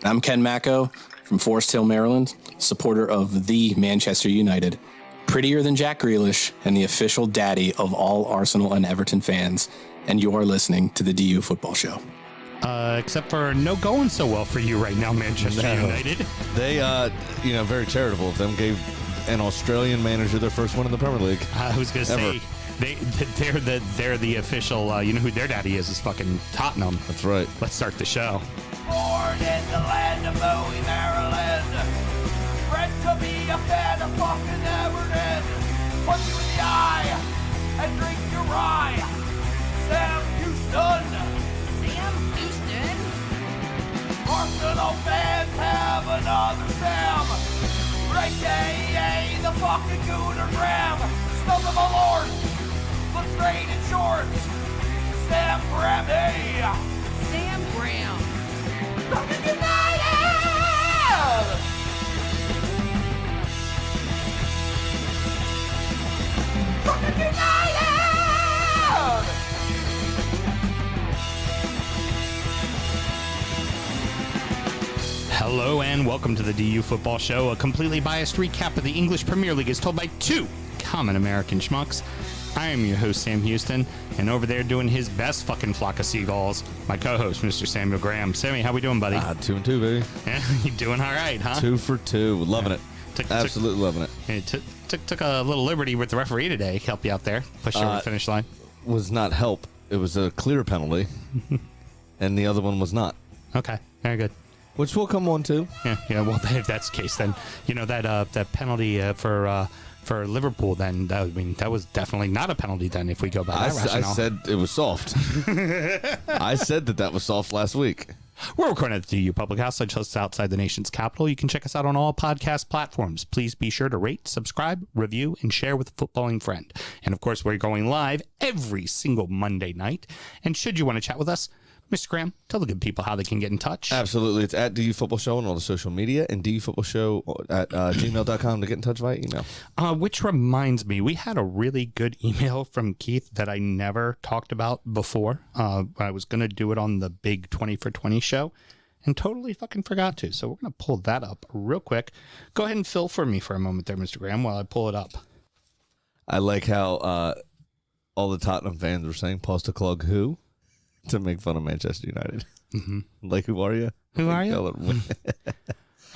I'm Ken Macco from Forest Hill, Maryland, supporter of the Manchester United. Prettier than Jack Grealish and the official daddy of all Arsenal and Everton fans. And you are listening to the DU Football Show. Except for no going so well for you right now, Manchester United. They, very charitable of them, gave an Australian manager their first one in the Premier League. I was going to say, they're the official, you know who their daddy is fucking Tottenham. That's right. Let's start the show. Born in the land of Bowie, Maryland. Bred to be a fan of fucking Everton. Punch you in the eye and drink your rye. Sam Houston. Sam Houston? Arsenal fans have another Sam. AKA the fucking Gooner Graham. Stump of a lord. Look straight in shorts. Sam Graham, hey. Sam Graham. Fucking United! Fucking United! Hello and welcome to the DU Football Show, a completely biased recap of the English Premier League as told by two common American schmucks. I am your host, Sam Houston, and over there doing his best fucking flock of seagulls, my co-host, Mr. Samuel Graham. Sammy, how we doing, buddy? 2-2, baby. Yeah, you doing all right, huh? 2 for 2. Loving it. Absolutely loving it. It took a little liberty with the referee today. Help you out there. Push you over the finish line. Was not help. It was a clear penalty, and the other one was not. Okay, very good. Which we'll come on to. Yeah. Well, if that's the case, then you know that penalty for Liverpool. Then that was definitely not a penalty. Then if we go by that rationale, I said it was soft. I said that was soft last week. We're recording at the DU Public House, just outside the nation's capital. You can check us out on all podcast platforms. Please be sure to rate, subscribe, review, and share with a footballing friend. And of course, we're going live every single Monday night. And should you want to chat with us, Mr. Graham, tell the good people how they can get in touch. Absolutely. It's at DU Football Show on all the social media and DUFootballShow at gmail.com to get in touch via email. Which reminds me, we had a really good email from Keith that I never talked about before. I was going to do it on the big 20 for 20 show and totally fucking forgot to. So we're going to pull that up real quick. Go ahead and fill for me for a moment there, Mr. Graham, while I pull it up. I like how all the Tottenham fans were saying, pause to clug who? To make fun of Manchester United. Mm-hmm. Like, who are you? Who are you? All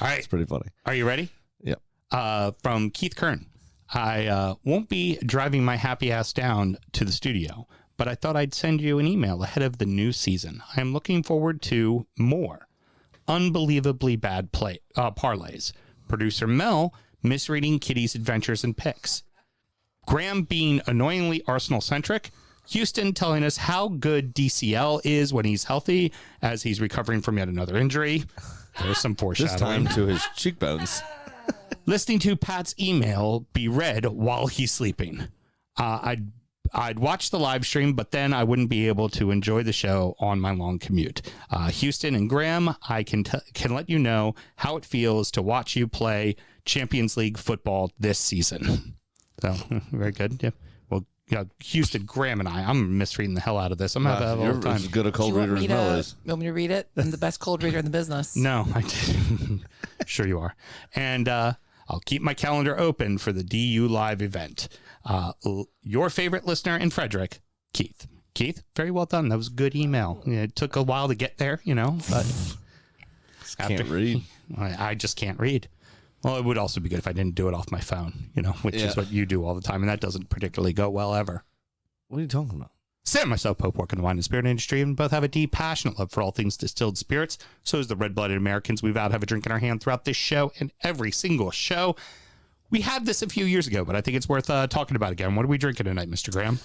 right. It's pretty funny. Are you ready? Yep. From Keith Kern. I won't be driving my happy ass down to the studio, but I thought I'd send you an email ahead of the new season. I am looking forward to more unbelievably bad parlays. Producer Mel misreading Kitty's adventures and picks. Graham being annoyingly Arsenal-centric. Houston telling us how good DCL is when he's healthy as he's recovering from yet another injury. There's some foreshadowing. This time to his cheekbones. Listening to Pat's email be read while he's sleeping. I'd watch the live stream, but then I wouldn't be able to enjoy the show on my long commute. Houston and Graham, I can let you know how it feels to watch you play Champions League football this season. So, very good. Yeah. Yeah, Houston, Graham, and I'm misreading the hell out of this. I'm going to have a little time. You're as good a cold reader as Mel is. You want me to read it? I'm the best cold reader in the business. No, I didn't. Sure you are. And I'll keep my calendar open for the DU Live event. Your favorite listener in Frederick, Keith. Keith, very well done. That was a good email. It took a while to get there, but... Can't read. I just can't read. Well, it would also be good if I didn't do it off my phone, which is what you do all the time, and that doesn't particularly go well ever. What are you talking about? Sam and myself both work in the wine and spirit industry and both have a deep, passionate love for all things distilled spirits. So is the red-blooded Americans. We vow to have a drink in our hand throughout this show and every single show. We had this a few years ago, but I think it's worth talking about again. What are we drinking tonight, Mr. Graham?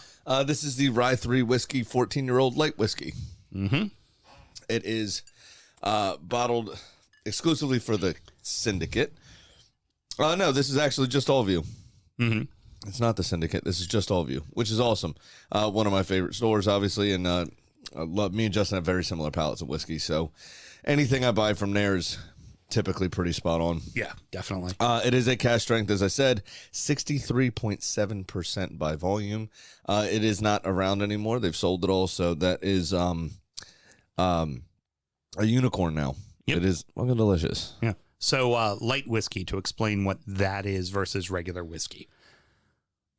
This is the Rye 3 Whiskey 14-year-old light whiskey. Mm-hmm. It is bottled exclusively for the syndicate. No, this is actually just All View. Mm-hmm. It's not the syndicate. This is just All View, which is awesome. One of my favorite stores, obviously, and I love. Me and Justin have very similar palates of whiskey, so anything I buy from there is typically pretty spot on. Yeah, definitely. It is a cash strength, as I said, 63.7% by volume. It is not around anymore. They've sold it all, so that is a unicorn now. Yep. It is fucking delicious. Yeah. So light whiskey, to explain what that is versus regular whiskey.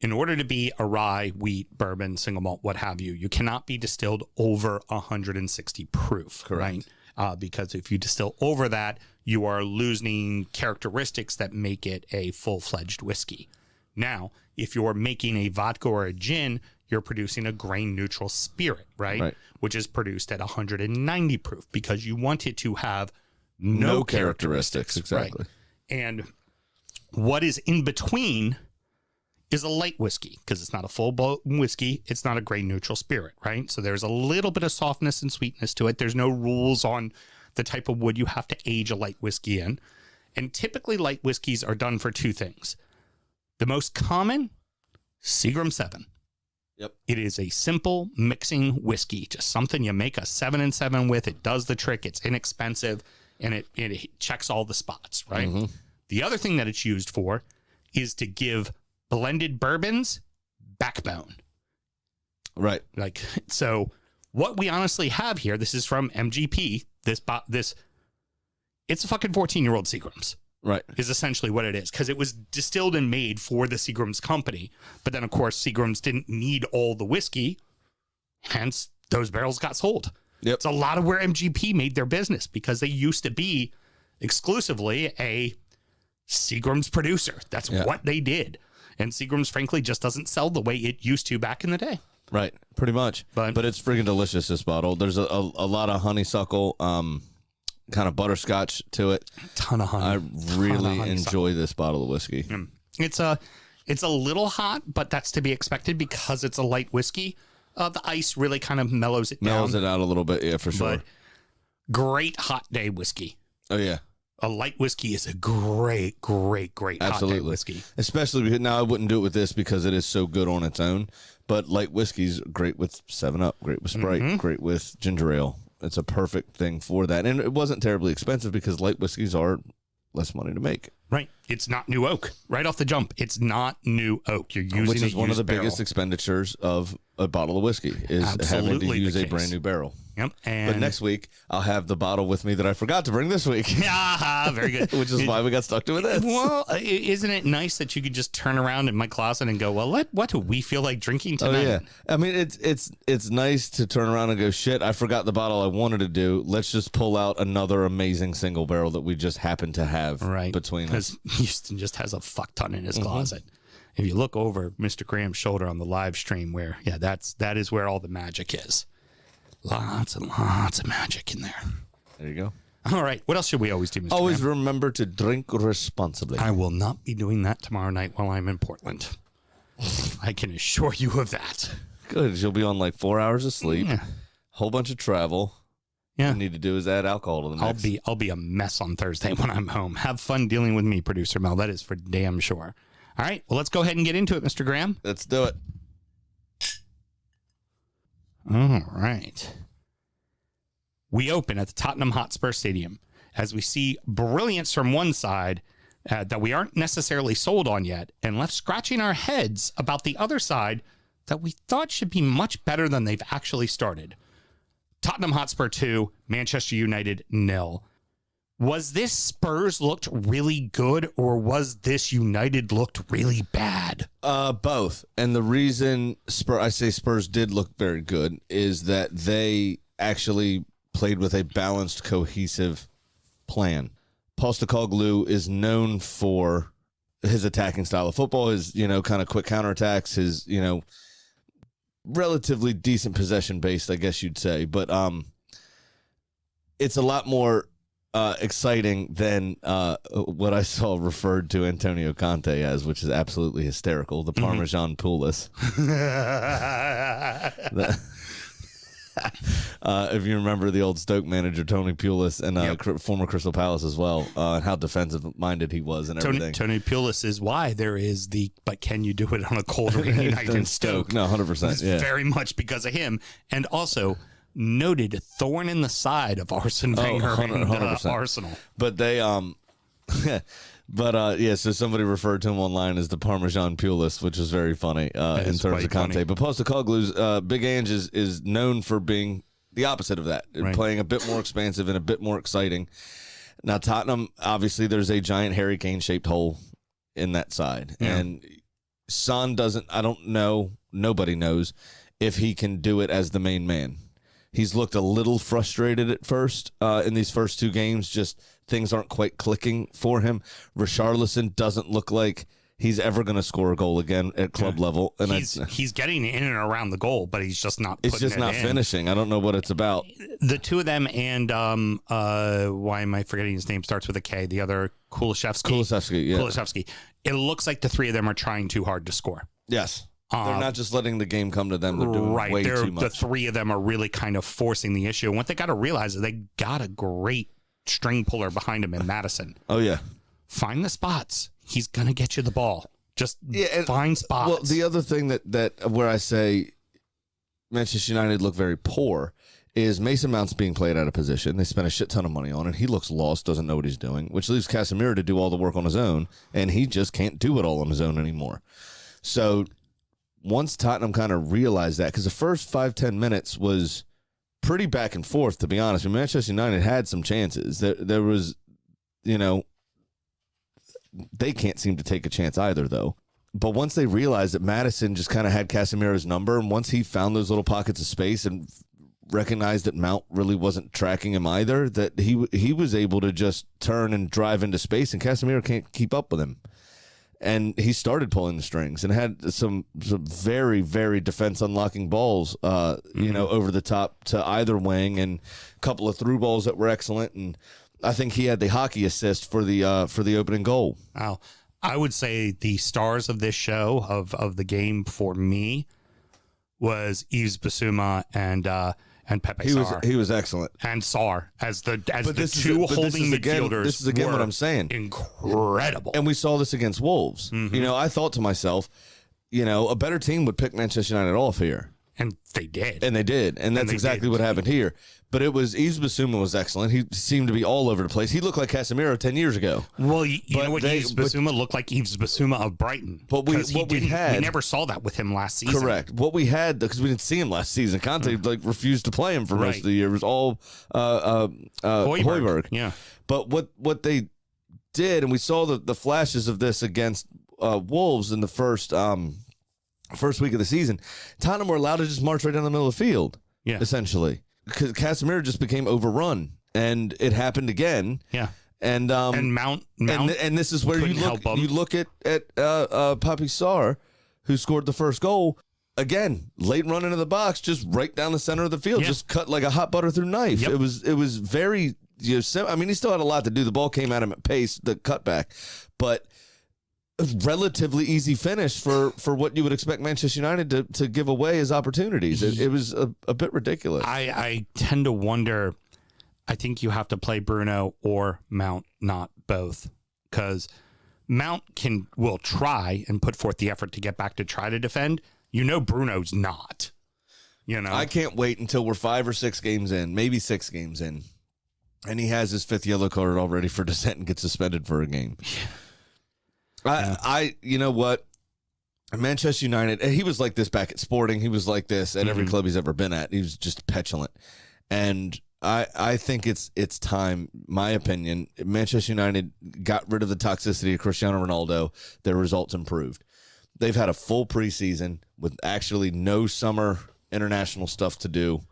In order to be a rye, wheat, bourbon, single malt, what have you, you cannot be distilled over 160 proof. Correct. Right? Because if you distill over that, you are losing characteristics that make it a full-fledged whiskey. Now, if you're making a vodka or a gin, you're producing a grain-neutral spirit, right? Which is produced at 190 proof because you want it to have no characteristics. Exactly. Right? And what is in between is a light whiskey because it's not a full-blown whiskey. It's not a grain-neutral spirit, right? So there's a little bit of softness and sweetness to it. There's no rules on the type of wood you have to age a light whiskey in. And typically light whiskeys are done for two things. The most common, Seagram 7. Yep. It is a simple mixing whiskey, just something you make a 7 and 7 with. It does the trick. It's inexpensive, and it checks all the spots, right? Mm-hmm. The other thing that it's used for is to give blended bourbons backbone. Right. Like, so what we honestly have here, this is from MGP, this it's a fucking 14-year-old Seagrams. Right. Is essentially what it is, because it was distilled and made for the Seagrams company. But then, of course, Seagrams didn't need all the whiskey. Hence, those barrels got sold. Yep. It's a lot of where MGP made their business because they used to be exclusively a Seagrams producer. That's what they did. And Seagrams, frankly, just doesn't sell the way it used to back in the day. Right. Pretty much. But it's freaking delicious, this bottle. There's a lot of honeysuckle, kind of butterscotch to it. Ton of honey. I really enjoy this bottle of whiskey. It's a little hot, but that's to be expected because it's a light whiskey. The ice really kind of mellows it down. Mellows it out a little bit, yeah, for sure. But great hot day whiskey. Oh, yeah. A light whiskey is a great hot day whiskey. Especially because now I wouldn't do it with this because it is so good on its own. But light whiskey's great with 7-Up, great with Sprite, great with ginger ale. It's a perfect thing for that. And it wasn't terribly expensive because light whiskeys are less money to make. Right. It's not new oak. Right off the jump, it's not new oak. You're using which is one of the barrel. biggest expenditures of a bottle of whiskey is having to use a brand new barrel. Yep. But next week, I'll have the bottle with me that I forgot to bring this week. Yeah, very good. Which is why we got stuck doing this. Well, isn't it nice that you could just turn around in my closet and go, well, what do we feel like drinking tonight? Oh, yeah. I mean, it's nice to turn around and go, shit, I forgot the bottle I wanted to do. Let's just pull out another amazing single barrel that we just happen to have between us. Because Houston just has a fuck ton in his closet. If you look over Mr. Graham's shoulder on the live stream where, that is where all the magic is. Lots and lots of magic in there. There you go. All right. What else should we always do, Mr. Always Graham? remember to drink responsibly. I will not be doing that tomorrow night while I'm in Portland. I can assure you of that. Good. You'll be on like 4 hours of sleep, whole bunch of travel. Yeah. All you need to do is add alcohol to the mix. I'll be a mess on Thursday when I'm home. Have fun dealing with me, Producer Mel. That is for damn sure. All right. Well, let's go ahead and get into it, Mr. Graham. Let's do it. All right. We open at the Tottenham Hotspur Stadium as we see brilliance from one side that we aren't necessarily sold on yet, and left scratching our heads about the other side that we thought should be much better than they've actually started. Tottenham Hotspur 2, Manchester United 0. Was this Spurs looked really good, or was this United looked really bad? Both. And the reason I say Spurs did look very good is that they actually played with a balanced, cohesive plan. Postecoglou is known for his attacking style of football, his, kind of quick counterattacks, his, relatively decent possession based, I guess you'd say. But it's a lot more exciting than what I saw referred to Antonio Conte as, which is absolutely hysterical. The Parmesan Pulis. If you remember the old Stoke manager, Tony Pulis, and former Crystal Palace as well, and how defensive-minded he was and everything. Tony Pulis is why there is but can you do it on a cold rainy night in Stoke? No, 100%. It's very much because of him. And also, noted thorn in the side of Arsene Wenger and 100%. Arsenal. But they, so somebody referred to him online as the Parmesan Pulis, which was very funny in terms of Conte. Funny. But Postecoglou's Big Ange is known for being the opposite of that, Right. playing a bit more expansive and a bit more exciting. Now, Tottenham, obviously, there's a giant Harry Kane-shaped hole in that side. Yeah. And Son doesn't, I don't know, nobody knows if he can do it as the main man. He's looked a little frustrated at first in these first 2 games. Just things aren't quite clicking for him. Richarlison doesn't look like he's ever going to score a goal again at club level. And He's getting in and around the goal, but he's just not putting it's just it not in. finishing. I don't know what it's about. The two of them and why am I forgetting his name? Starts with a K. The other Kulusevski, yeah. Kulusevski. It looks like the three of them are trying too hard to score. Yes. They're not just letting the game come to them. They're doing way too much. The three of them are really kind of forcing the issue. And what they got to realize is they got a great string puller behind him in Madison. Oh, yeah. Find the spots. He's going to get you the ball. Just and, find spots. Well, the other thing that where I say Manchester United look very poor is Mason Mount's being played out of position. They spent a shit ton of money on it. He looks lost, doesn't know what he's doing, which leaves Casemiro to do all the work on his own, and he just can't do it all on his own anymore. So once Tottenham kind of realized that, because the first 5-10 minutes was pretty back and forth, to be honest. I mean, Manchester United had some chances. There was, they can't seem to take a chance either, though. But once they realized that Maddison just kind of had Casemiro's number, and once he found those little pockets of space and recognized that Mount really wasn't tracking him either, that he was able to just turn and drive into space, and Casemiro can't keep up with him. And he started pulling the strings and had some very, very defense-unlocking balls, over the top to either wing, and a couple of through balls that were excellent. And I think he had the hockey assist for the opening goal. Wow. I would say the stars of this show, of the game for me, was Yves Bissouma and Pepe Sarr. He was excellent. And Sarr as the This holding midfielders. is again what I'm saying. Incredible. And we saw this against Wolves. Mm-hmm. I thought to myself, a better team would pick Manchester United off here. And they did. And they did. And that's exactly what happened here. But it was Yves Bissouma was excellent. He seemed to be all over the place. He looked like Casemiro 10 years ago. Well, you know what? Yves Bissouma looked like Yves Bissouma of Brighton. But we never saw that with him last season. Correct. What we had, because we didn't see him last season, Conte refused to play him for most of the year. It was all Højbjerg. Yeah. But what they did, and we saw the flashes of this against Wolves in the first week of the season, Tottenham were allowed to just march right down the middle of the field, essentially. Because Casemiro just became overrun, and it happened again. Yeah. And Mount and this is where you look at Papi Sarr, who scored the first goal. Again, late run into the box, just right down the center of the field, just cut like a hot butter through knife. Yep. It was very, he still had a lot to do. The ball came at him at pace, the cutback, but a relatively easy finish for what you would expect Manchester United to give away as opportunities. It was a bit ridiculous. I tend to wonder, I think you have to play Bruno or Mount, not both, because Mount will try and put forth the effort to get back to try to defend. Bruno's not. I can't wait until we're 5 or 6 games in, maybe 6 games in, and he has his 5th yellow card already for dissent and gets suspended for a game. You know what? Manchester United, he was like this back at Sporting. He was like this at every club he's ever been at. He was just petulant. And I think it's time, my opinion, Manchester United got rid of the toxicity of Cristiano Ronaldo. Their results improved. They've had a full preseason with actually no summer international stuff to do.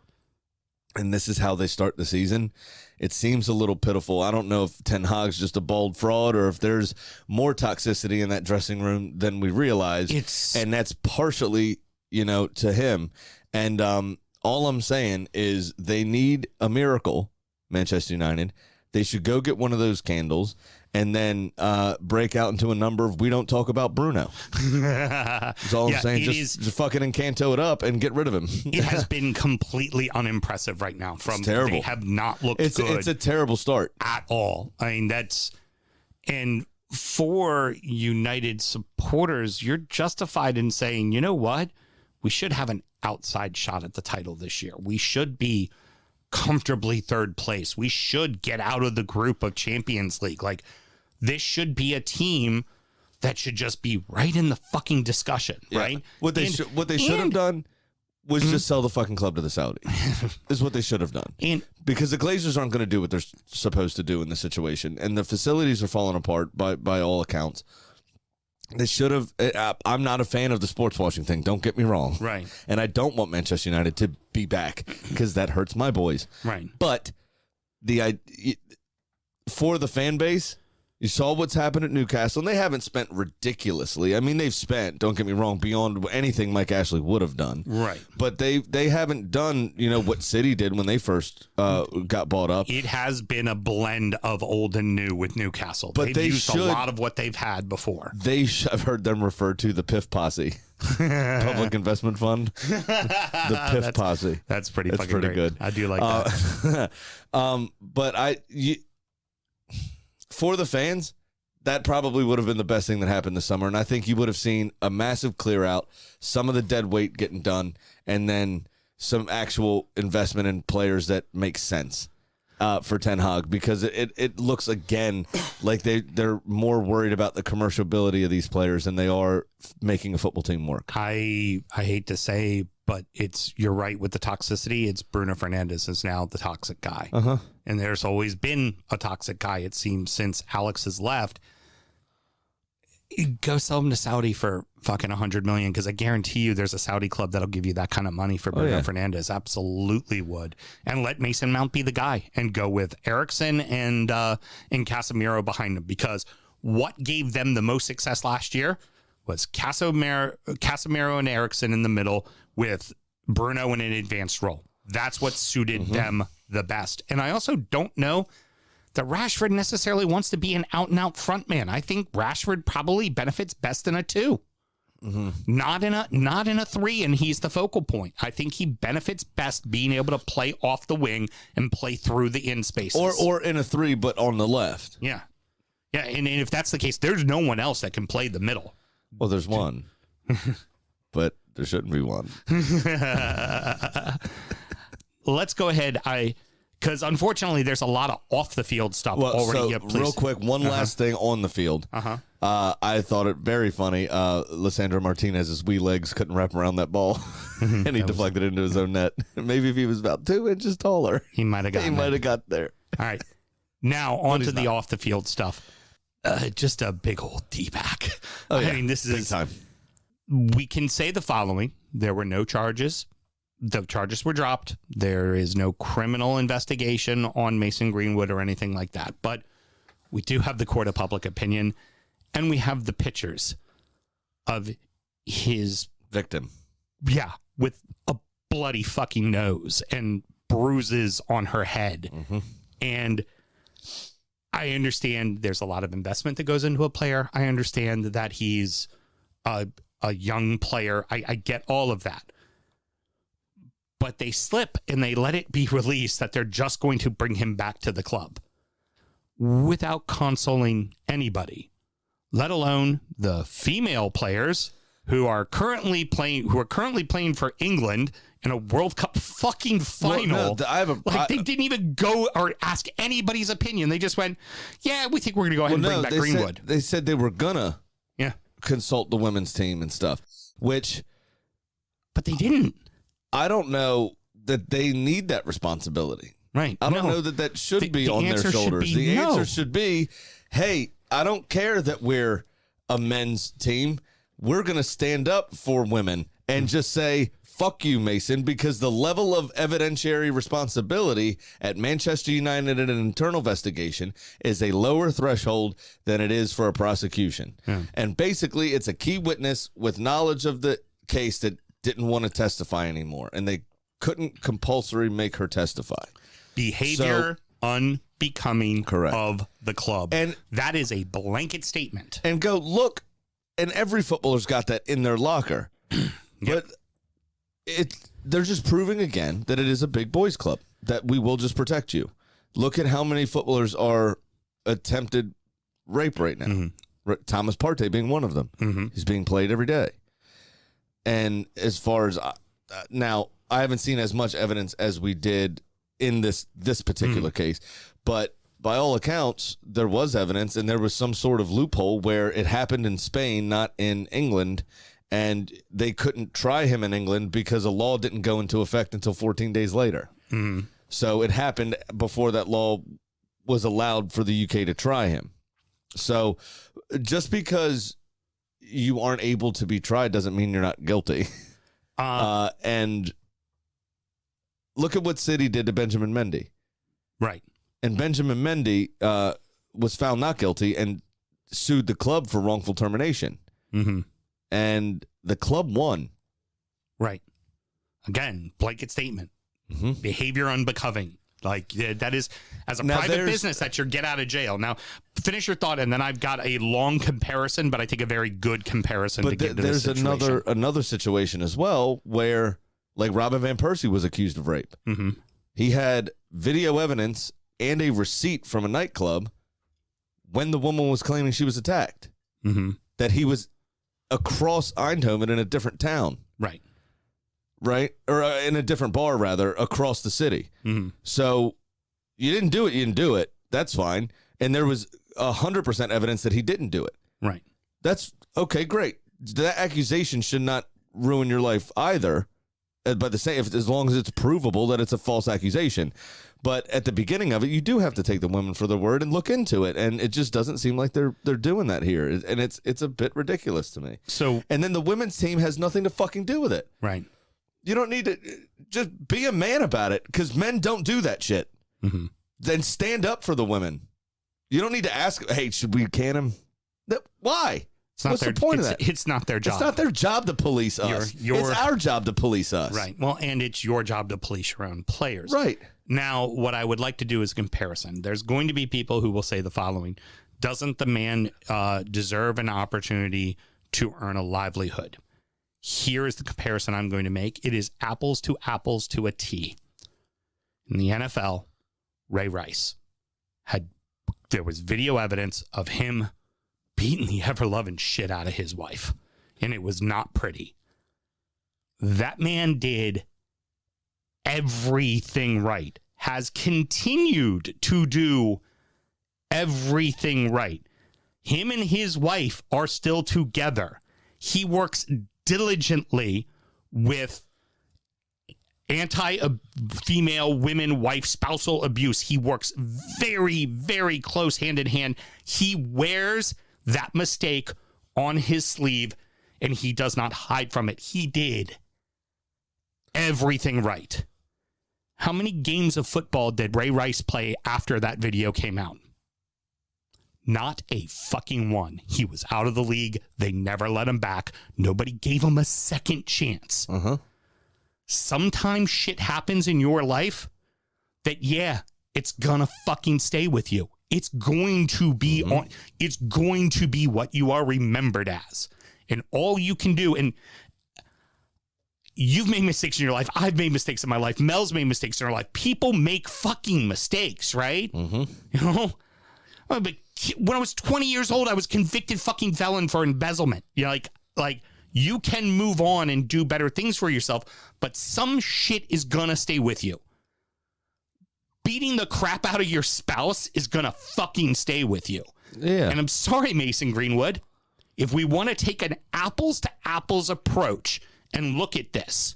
And this is how they start the season. It seems a little pitiful. I don't know if Ten Hag's just a bald fraud or if there's more toxicity in that dressing room than we realize. And that's partially, to him. And all I'm saying is they need a miracle, Manchester United. They should go get one of those candles and then break out into a number of we don't talk about Bruno. That's all I'm saying. Just fucking Encanto it up and get rid of him. It has been completely unimpressive right now. It's terrible. They have not looked good. It's a terrible start. At all. I mean, and for United supporters, you're justified in saying, you know what? We should have an outside shot at the title this year. We should be comfortably 3rd place. We should get out of the group of Champions League. Like, this should be a team that should just be right in the fucking discussion, right? What they should have done was just sell the fucking club to the Saudis. Is what they should have done. And because the Glazers aren't going to do what they're supposed to do in this situation. And the facilities are falling apart by all accounts. They should have. I'm not a fan of the sports washing thing. Don't get me wrong. Right. And I don't want Manchester United to be back because that hurts my boys. Right. But for the fan base, you saw what's happened at Newcastle, and they haven't spent ridiculously. I mean, they've spent, don't get me wrong, beyond anything Mike Ashley would have done. Right. But they haven't done, what City did when they first got bought up. It has been a blend of old and new with Newcastle. But They've used a lot of what they've had before. I've heard them refer to the PIF Posse. Public Investment Fund. The PIF Posse. That's pretty That's fucking pretty great. good. I do like that. But for the fans, that probably would have been the best thing that happened this summer. And I think you would have seen a massive clear out, some of the dead weight getting done, and then some actual investment in players that make sense for Ten Hag, because it looks, again, like they're more worried about the commercialability of these players than they are making a football team work. I hate to say, but you're right with the toxicity. It's Bruno Fernandes is now the toxic guy. Uh-huh. And there's always been a toxic guy, it seems, since Alex has left. Go sell him to Saudi for fucking $100 million, because I guarantee you there's a Saudi club that'll give you that kind of money for Bruno Fernandes. Absolutely would. And let Mason Mount be the guy and go with Eriksen and Casemiro behind him, because what gave them the most success last year was Casemiro and Eriksen in the middle with Bruno in an advanced role. That's what suited them the best. And I also don't know that Rashford necessarily wants to be an out-and-out front man. I think Rashford probably benefits best in a 2. Not in a 3, and he's the focal point. I think he benefits best being able to play off the wing and play through the in spaces. Or in a 3, but on the left. Yeah. Yeah, and if that's the case, there's no one else that can play the middle. Well, there's one. But there shouldn't be one. Let's go ahead. Because unfortunately, there's a lot of off the field stuff already. So real quick, one last thing on the field. I thought it very funny. Lissandro Martinez's wee legs couldn't wrap around that ball, and he deflected it into his own net. Maybe if he was about 2 inches taller, he might have got there. All right, now on to the off the field stuff. Just a big old D-back. I mean, this is big time. We can say the following: there were no charges. The charges were dropped. There is no criminal investigation on Mason Greenwood or anything like that. But we do have the court of public opinion, and we have the pictures of his victim. Yeah, with a bloody fucking nose and bruises on her head. And I understand there's a lot of investment that goes into a player. I understand that he's a young player. I get all of that. But they slip and they let it be released that they're just going to bring him back to the club without consoling anybody, let alone the female players who are currently playing for England in a World Cup fucking final. They didn't even go or ask anybody's opinion. They just went, yeah, we think we're going to go ahead and bring back Greenwood. They said they were gonna consult the women's team and stuff, but they didn't. I don't know that they need that responsibility. Right. I don't know that should be on their shoulders. The answer should be, hey, I don't care that we're a men's team. We're going to stand up for women and just say, fuck you, Mason, because the level of evidentiary responsibility at Manchester United in an internal investigation is a lower threshold than it is for a prosecution. And basically, it's a key witness with knowledge of the case that didn't want to testify anymore, and they couldn't compulsory make her testify. Behavior unbecoming of the club. And that is a blanket statement. And go, look, and every footballer's got that in their locker. But they're just proving again that it is a big boys club, that we will just protect you. Look at how many footballers are attempted rape right now. Thomas Partey being one of them. He's being played every day. And as far as now, I haven't seen as much evidence as we did in this particular case, but by all accounts, there was evidence and there was some sort of loophole where it happened in Spain, not in England, and they couldn't try him in England because a law didn't go into effect until 14 days later. Mm. So it happened before that law was allowed for the UK to try him. So just because you aren't able to be tried doesn't mean you're not guilty. And look at what City did to Benjamin Mendy. Right. And Benjamin Mendy was found not guilty and sued the club for wrongful termination. Mm-hmm. And the club won. Right. Again, blanket statement. Mm-hmm. Behavior unbecoming. Like, that is, as a private business, that's your get out of jail. Now, finish your thought, and then I've got a long comparison, but I think a very good comparison to give to this situation. There's another situation as well where, like, Robin Van Persie was accused of rape. Mm-hmm. He had video evidence and a receipt from a nightclub when the woman was claiming she was attacked. Mm-hmm. That he was across Eindhoven in a different town. Right. Right? Or in a different bar, rather, across the city. Mm-hmm. So you didn't do it. That's fine. And there was 100% evidence that he didn't do it. Right. That's okay, great. That accusation should not ruin your life either. But as long as it's provable that it's a false accusation. But at the beginning of it, you do have to take the women for their word and look into it. And it just doesn't seem like they're doing that here. And it's a bit ridiculous to me. So, and then the women's team has nothing to fucking do with it. Right. You don't need to just be a man about it, because men don't do that shit. Mm-hmm. Then stand up for the women. You don't need to ask, hey, should we can him? Why? What's the point of that? It's not their job. It's not their job to police us. It's our job to police us. Right. Well, and it's your job to police your own players. Right. Now, what I would like to do is a comparison. There's going to be people who will say the following. Doesn't the man deserve an opportunity to earn a livelihood? Here is the comparison I'm going to make. It is apples to a T. In the NFL, Ray Rice there was video evidence of him beating the ever-loving shit out of his wife, and it was not pretty. That man did everything right, has continued to do everything right. Him and his wife are still together. He works diligently with anti-female women, wife, spousal abuse. He works very, very close hand in hand. He wears that mistake on his sleeve, and he does not hide from it. He did everything right. How many games of football did Ray Rice play after that video came out? Not a fucking one. He was out of the league. They never let him back. Nobody gave him a second chance. Uh-huh. Sometimes shit happens in your life that, yeah, it's gonna fucking stay with you. It's going to be it's going to be what you are remembered as. And all you can do, and you've made mistakes in your life. I've made mistakes in my life. Mel's made mistakes in her life. People make fucking mistakes, right? Mm-hmm. You know? But when I was 20 years old, I was convicted fucking felon for embezzlement. You know, like you can move on and do better things for yourself, but some shit is gonna stay with you. Beating the crap out of your spouse is gonna fucking stay with you. Yeah. And I'm sorry, Mason Greenwood. If we want to take an apples to apples approach and look at this,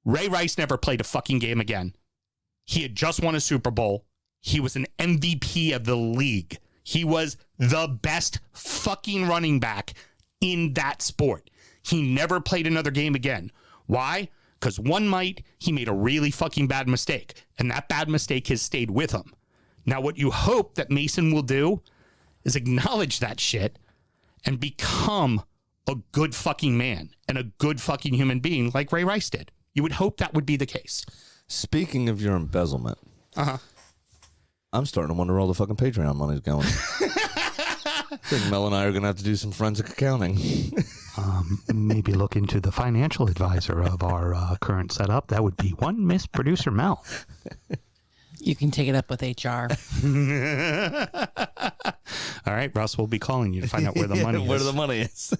Ray Rice never played a fucking game again. He had just won a Super Bowl. He was an MVP of the league. He was the best fucking running back in that sport. He never played another game again. Why? Because one night he made a really fucking bad mistake, and that bad mistake has stayed with him. Now, what you hope that Mason will do is acknowledge that shit and become a good fucking man and a good fucking human being like Ray Rice did. You would hope that would be the case. Speaking of your embezzlement, Uh-huh. I'm starting to wonder where all the fucking Patreon money's going. I think Mel and I are going to have to do some forensic accounting. Maybe look into the financial advisor of our current setup. That would be one Miss Producer Mel. You can take it up with HR. All right, Russ, we'll be calling you to find out where the money is. Where the money is.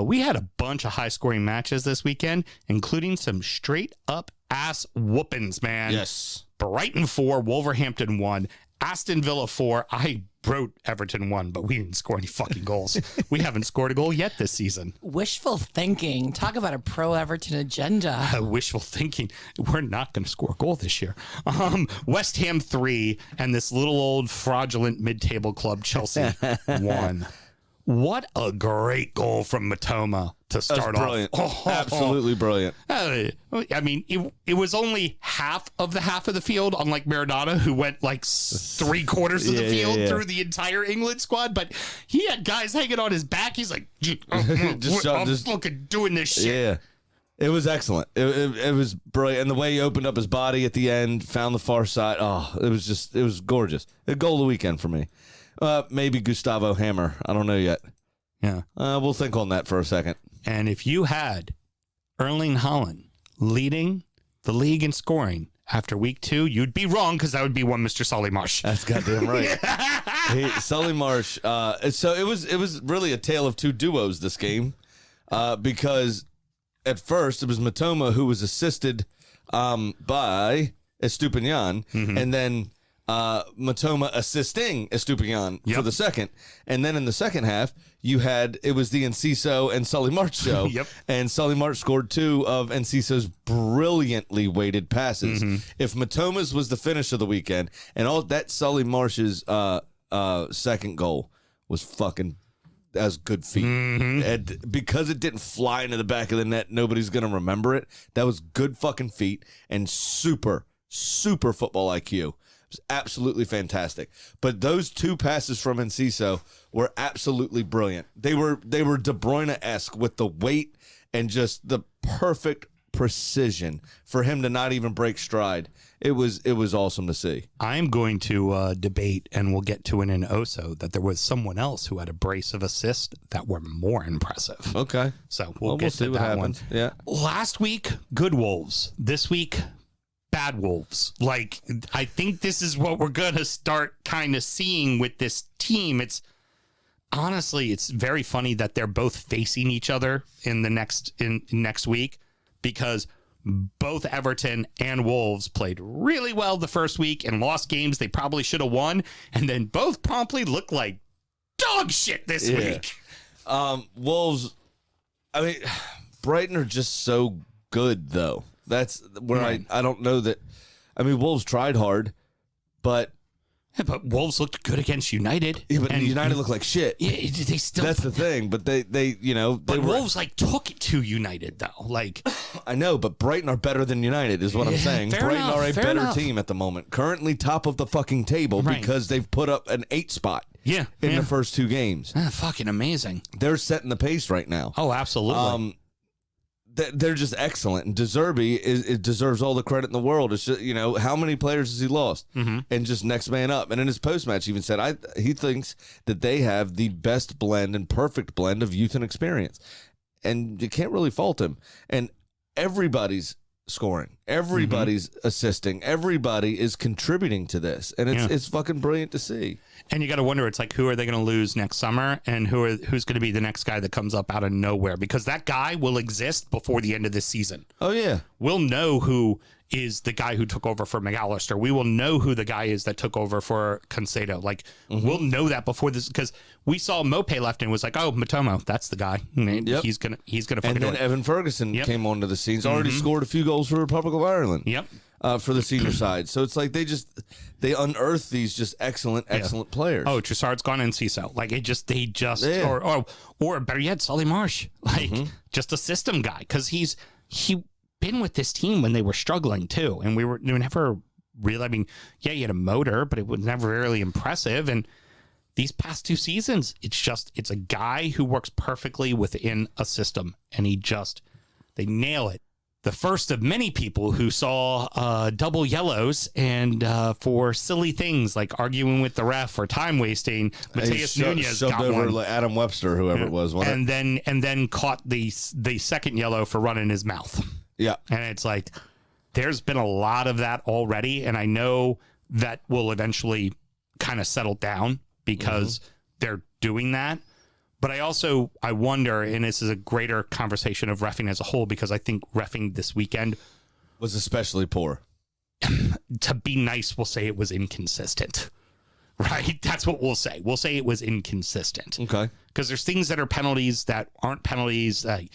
We had a bunch of high-scoring matches this weekend, including some straight-up ass whoopings, man. Yes. Brighton 4, Wolverhampton 1. Aston Villa 4. I wrote Everton 1, but we didn't score any fucking goals. We haven't scored a goal yet this season. Wishful thinking. Talk about a pro-Everton agenda. Wishful thinking. We're not going to score a goal this year. West Ham 3 and this little old fraudulent mid-table club Chelsea 1. What a great goal from Matoma to start off. Brilliant. Absolutely brilliant. I mean, it was only half of the field, unlike Maradona, who went like 3/4 of the field through the entire England squad. But he had guys hanging on his back. He's like, I'm fucking doing this shit. Yeah. It was excellent. It was brilliant. And the way he opened up his body at the end, found the far side. Oh, it was gorgeous. A goal of the weekend for me. Maybe Gustavo Hammer. I don't know yet. Yeah. We'll think on that for a second. And if you had Erling Haaland leading the league in scoring after week 2, you'd be wrong because that would be one Mr. Solly Marsh. That's goddamn right. Solly Marsh. So it was really a tale of two duos this game because at first it was Matoma who was assisted by Estupiñán, and then Matoma assisting Estupiñán for the second. And then in the second half, it was the Enciso and Solly March show. And Solly March scored 2 of Enciso's brilliantly weighted passes. If Matoma's was the finish of the weekend, and all that Solly March's second goal was fucking as good feet. And because it didn't fly into the back of the net, nobody's going to remember it. That was good fucking feet and super, super football IQ. It was absolutely fantastic. But those 2 passes from Enciso were absolutely brilliant. They were De Bruyne-esque with the weight and just the perfect precision for him to not even break stride. It was awesome to see. I'm going to debate, and we'll get to it in Oso, that there was someone else who had a brace of assists that were more impressive. Okay. So we'll get see to what that happens. one. Yeah. Last week, good Wolves. This week, bad Wolves. Like, I think this is what we're going to start kind of seeing with this team. Honestly, it's very funny that they're both facing each other in the next week, because both Everton and Wolves played really well the first week and lost games they probably should have won, and then both promptly look like dog shit this week. Wolves, I mean, Brighton are just so good, though. That's where I don't know that. I mean, Wolves tried hard, but Wolves looked good against United. Yeah, but United looked like shit. Yeah, they still. That's the thing. But they Wolves took it to United though. Like, I know, but Brighton are better than United, is what I'm saying. Brighton are a better team at the moment, currently top of the fucking table because they've put up an 8 spot. In the first 2 games. Fucking amazing. They're setting the pace right now. Oh, absolutely. They're just excellent, and De Zerbi it deserves all the credit in the world. It's just, how many players has he lost, and just next man up. And in his post match, even said he thinks that they have the best blend and perfect blend of youth and experience, and you can't really fault him. And everybody's scoring, everybody's assisting, everybody is contributing to this, and it's fucking brilliant to see. And you got to wonder, it's like, who are they going to lose next summer, and who's going to be the next guy that comes up out of nowhere? Because that guy will exist before the end of this season. Oh, yeah. We'll know who is the guy who took over for McAllister. We will know who the guy is that took over for Concedo. Like, we'll know that before this, because we saw Mope left and was like, oh, Matoma, that's the guy. Yep. He's gonna fucking And then do it. Evan Ferguson came onto the scene. He's already scored a few goals for the Republic of Ireland. Yep. For the senior side. So it's like they unearth these just excellent players. Oh, Trossard's gone in CISO. Like, or better yet, Solly Marsh. Like, just a system guy. Because he been with this team when they were struggling too. And we were never really, I mean, he had a motor, but it was never really impressive. And these past 2 seasons, it's a guy who works perfectly within a system. And they nail it. The first of many people who saw double yellows and for silly things like arguing with the ref or time wasting. Mateus Nunez got over one. like Adam Webster, whoever it was, and then caught the second yellow for running his mouth. Yeah, and it's like there's been a lot of that already, and I know that will eventually kind of settle down because they're doing that. But I wonder, and this is a greater conversation of reffing as a whole, because I think reffing this weekend was especially poor. To be nice, we'll say it was inconsistent. right? That's what we'll say. We'll say it was inconsistent. Okay. Because there's things that are penalties that aren't penalties, we'll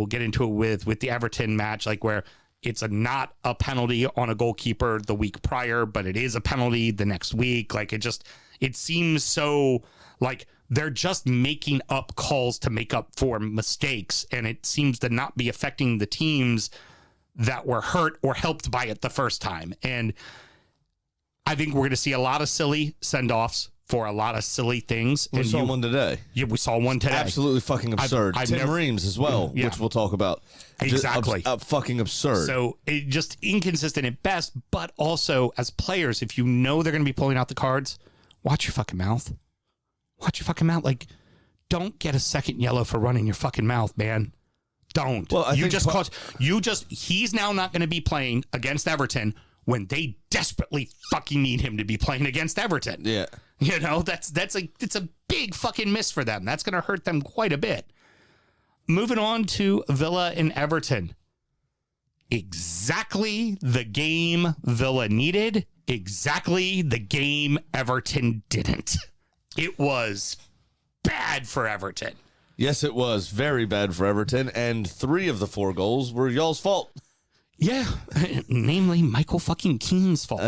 get into it with the Everton match, like where it's not a penalty on a goalkeeper the week prior, but it is a penalty the next week. Like it seems so like they're just making up calls to make up for mistakes, and it seems to not be affecting the teams that were hurt or helped by it the first time. And I think we're going to see a lot of silly send-offs for a lot of silly things. We saw one today. Yeah, we saw one today. Absolutely fucking absurd. Tim Reams as well, which we'll talk about. Exactly. Fucking absurd. So it just inconsistent at best, but also as players, if you know they're going to be pulling out the cards, watch your fucking mouth. Watch your fucking mouth. Like, don't get a second yellow for running your fucking mouth, man. Don't. Well, he's now not going to be playing against Everton when they desperately fucking need him to be playing against Everton. Yeah. You know, it's a big fucking miss for them. That's going to hurt them quite a bit. Moving on to Villa and Everton. Exactly the game Villa needed. Exactly the game Everton didn't. It was bad for Everton. Yes, it was very bad for Everton, and 3 of the 4 goals were y'all's fault. Yeah, namely Michael fucking Keane's fault.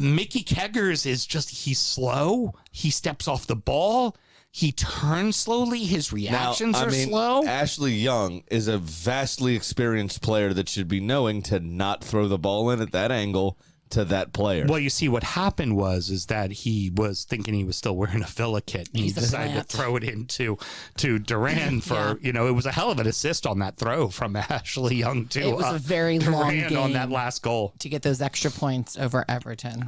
Mickey Keggers he's slow. He steps off the ball. He turns slowly. His reactions are slow. Ashley Young is a vastly experienced player that should be knowing to not throw the ball in at that angle to that player. Well, you see, what happened was that he was thinking he was still wearing a Villa kit. And he decided to throw it into Duran for, it was a hell of an assist on that throw from Ashley Young too. It was a very long game on that last goal to get those extra points over Everton.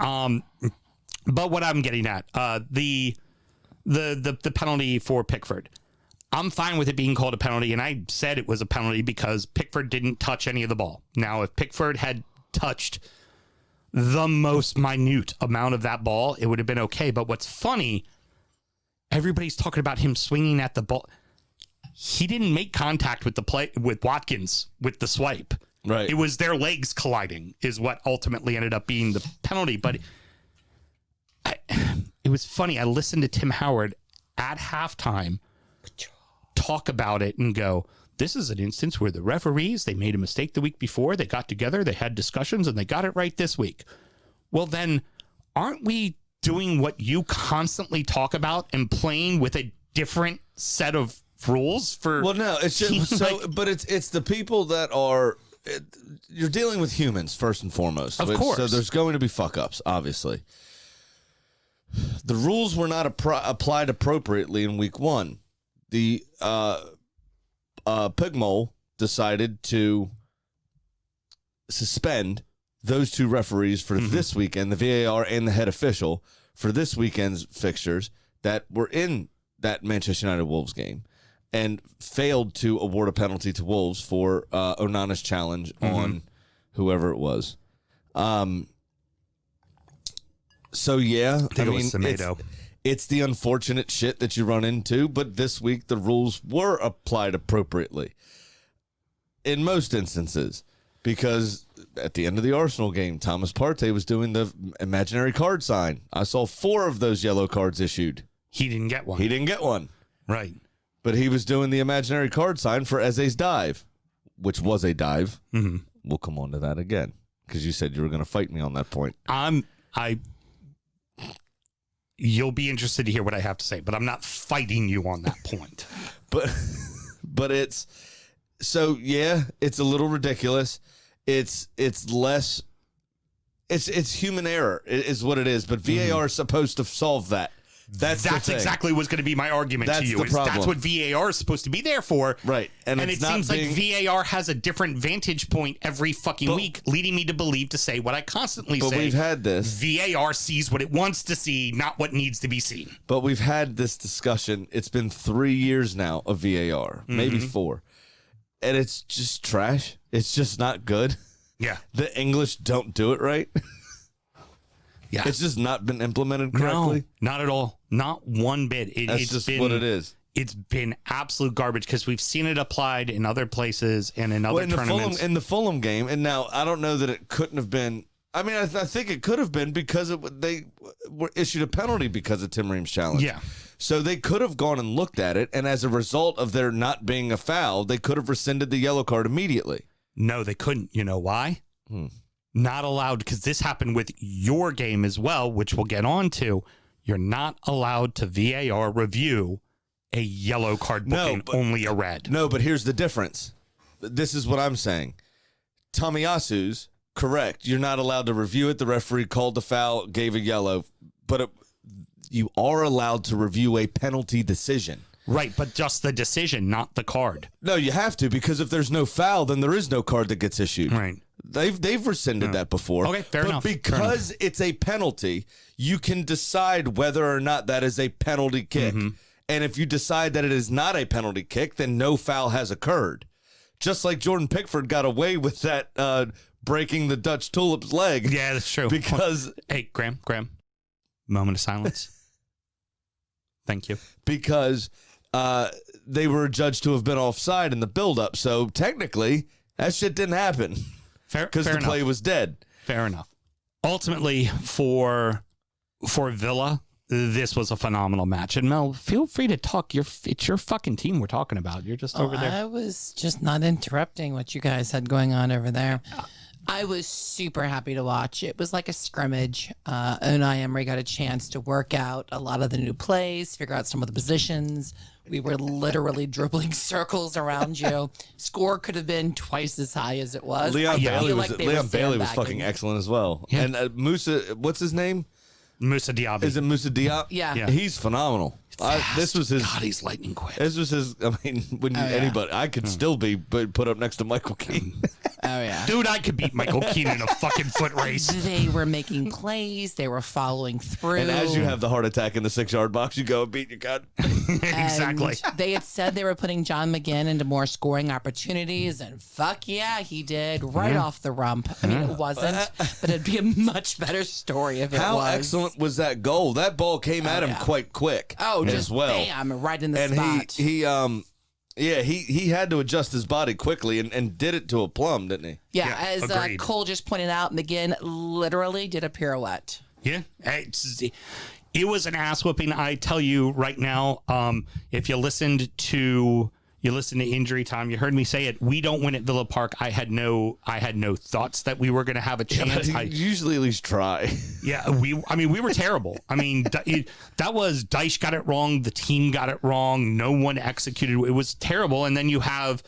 But what I'm getting at, the penalty for Pickford, I'm fine with it being called a penalty, and I said it was a penalty because Pickford didn't touch any of the ball. Now, if Pickford had touched the most minute amount of that ball, it would have been okay. But what's funny, everybody's talking about him swinging at the ball. He didn't make contact with with Watkins with the swipe. Right. It was their legs colliding is what ultimately ended up being the penalty. But it was funny. I listened to Tim Howard at halftime talk about it and go, this is an instance where the referees, they made a mistake the week before. They got together, they had discussions, and they got it right this week. Well, then, aren't we doing what you constantly talk about and playing with a different set of rules for? Well, no, it's just but it's the people that are. You're dealing with humans first and foremost. Of course. So there's going to be fuck ups, obviously. The rules were not applied appropriately in week 1. The Pigmole decided to suspend those 2 referees for this weekend, the VAR and the head official, for this weekend's fixtures that were in that Manchester United Wolves game, and failed to award a penalty to Wolves for Onana's challenge on whoever it was. So, yeah, I think it was Semedo. It's the unfortunate shit that you run into, but this week the rules were applied appropriately in most instances, because at the end of the Arsenal game, Thomas Partey was doing the imaginary card sign. I saw 4 of those yellow cards issued. He didn't get one. Right. But he was doing the imaginary card sign for Eze's dive, which was a dive. Mm-hmm. We'll come on to that again, because you said you were going to fight me on that point. You'll be interested to hear what I have to say, but I'm not fighting you on that point. but it's so, yeah, it's a little ridiculous. It's less. It's human error is what it is. But VAR is supposed to solve that. That's exactly what's going to be my argument to you. That's what VAR is supposed to be there for. Right. And it seems like VAR has a different vantage point every fucking week, leading me to believe to say what I constantly say. But we've had this. VAR sees what it wants to see, not what needs to be seen. But we've had this discussion. It's been 3 years now of VAR, maybe 4. And it's just trash. It's just not good. Yeah. The English don't do it right. Yeah. It's just not been implemented correctly. No, not at all. Not one bit. That's just what it is. It's been absolute garbage because we've seen it applied in other places and in other tournaments. In the Fulham game, and now I don't know that it couldn't have been. I mean, I think it could have been because they were issued a penalty because of Tim Ream's challenge. Yeah. So they could have gone and looked at it, and as a result of there not being a foul, they could have rescinded the yellow card immediately. No, they couldn't. You know why? Not allowed, because this happened with your game as well, which we'll get on to. You're not allowed to VAR review a yellow card booking, only a red. No, but here's the difference. This is what I'm saying. Tomiyasu's correct. You're not allowed to review it. The referee called the foul, gave a yellow, but you are allowed to review a penalty decision. Right, but just the decision, not the card. No, you have to, because if there's no foul, then there is no card that gets issued. Right. They've rescinded that before. Okay, fair enough. Because it's a penalty, you can decide whether or not that is a penalty kick. And if you decide that it is not a penalty kick, then no foul has occurred. Just like Jordan Pickford got away with that breaking the Dutch Tulip's leg. Yeah, that's true. Because hey, Graham, moment of silence. Thank you. Because they were judged to have been offside in the build-up. So technically, that shit didn't happen. Fair, because the play was dead. Fair enough. Ultimately, for Villa, this was a phenomenal match. And Mel, feel free to talk. It's your fucking team we're talking about. You're just over there. I was just not interrupting what you guys had going on over there. I was super happy to watch. It was like a scrimmage. Unai Emery got a chance to work out a lot of the new plays, figure out some of the positions. We were literally dribbling circles around you. Score could have been twice as high as it was. Leon Bailey was fucking excellent as well. Yeah. And Musa, what's his name? Musa Diaby. Is it Musa Diop? Yeah. He's phenomenal. This was his. God, he's lightning quick. This was his. I mean, anybody, I could still be put up next to Michael Keane. Oh, yeah. Dude, I could beat Michael Keane in a fucking foot race. They were making plays. They were following through. And as you have the heart attack in the 6-yard box, you go and beat your cut. Exactly. And they had said they were putting John McGinn into more scoring opportunities, and fuck yeah, he did right off the rump. I mean, it wasn't, but it'd be a much better story if it was. How excellent was that goal? That ball came at him quite quick. Oh, as just well. bam, right in the spot. He had to adjust his body quickly and did it to a plumb, didn't he? Yeah, as agreed. Cole just pointed out, McGinn literally did a pirouette. Yeah. It was an ass whooping. I tell you right now, if you listened to Injury Time, you heard me say it. We don't win at Villa Park. I had no thoughts that we were going to have a chance. I usually at least try. Yeah, we were terrible. I mean, that was Dyche got it wrong. The team got it wrong. No one executed. It was terrible. And then you have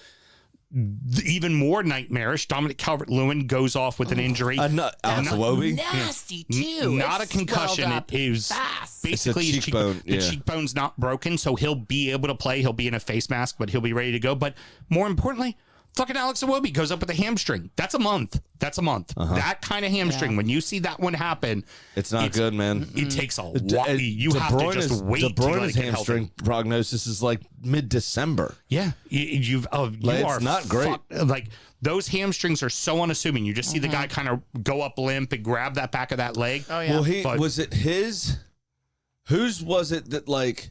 even more nightmarish. Dominic Calvert-Lewin goes off with an injury. Alex Iwobi? Nasty too. Not a concussion. It is fast. basically It's a cheekbone, the cheekbone's not broken, so he'll be able to play. He'll be in a face mask, but he'll be ready to go. But more importantly, fucking Alex Iwobi goes up with a hamstring. That's a month. That kind of hamstring. When you see that one happen, It's not good, man. it takes a while. You have to just wait. De Bruyne's to hamstring prognosis is like mid-December. Yeah, you are not great. Like those hamstrings are so unassuming. You just see the guy kind of go up limp and grab that back of that leg. Oh yeah. Well, was it his? Whose was it that like?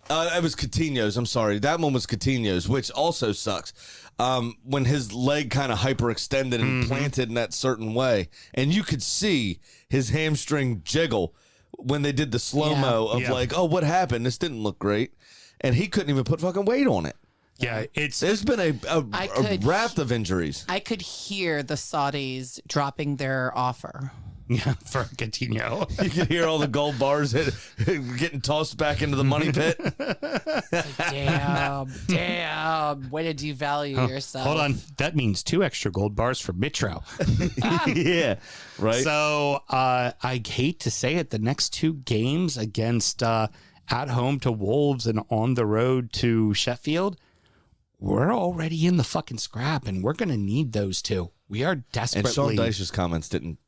It was Coutinho's. I'm sorry. That one was Coutinho's, which also sucks. When his leg kind of hyperextended and planted in that certain way. And you could see his hamstring jiggle when they did the slow-mo of like, oh, what happened? This didn't look great. And he couldn't even put fucking weight on it. Yeah, There's been a raft of injuries. I could hear the Saudis dropping their offer. Yeah, for Coutinho. You can hear all the gold bars getting tossed back into the money pit. Damn. Way to devalue yourself. Hold on. That means 2 extra gold bars for Mitro. Yeah, right. So I hate to say it, the next 2 games against at home to Wolves and on the road to Sheffield, we're already in the fucking scrap, and we're going to need those 2. We are desperately. And Sean Dyche's comments didn't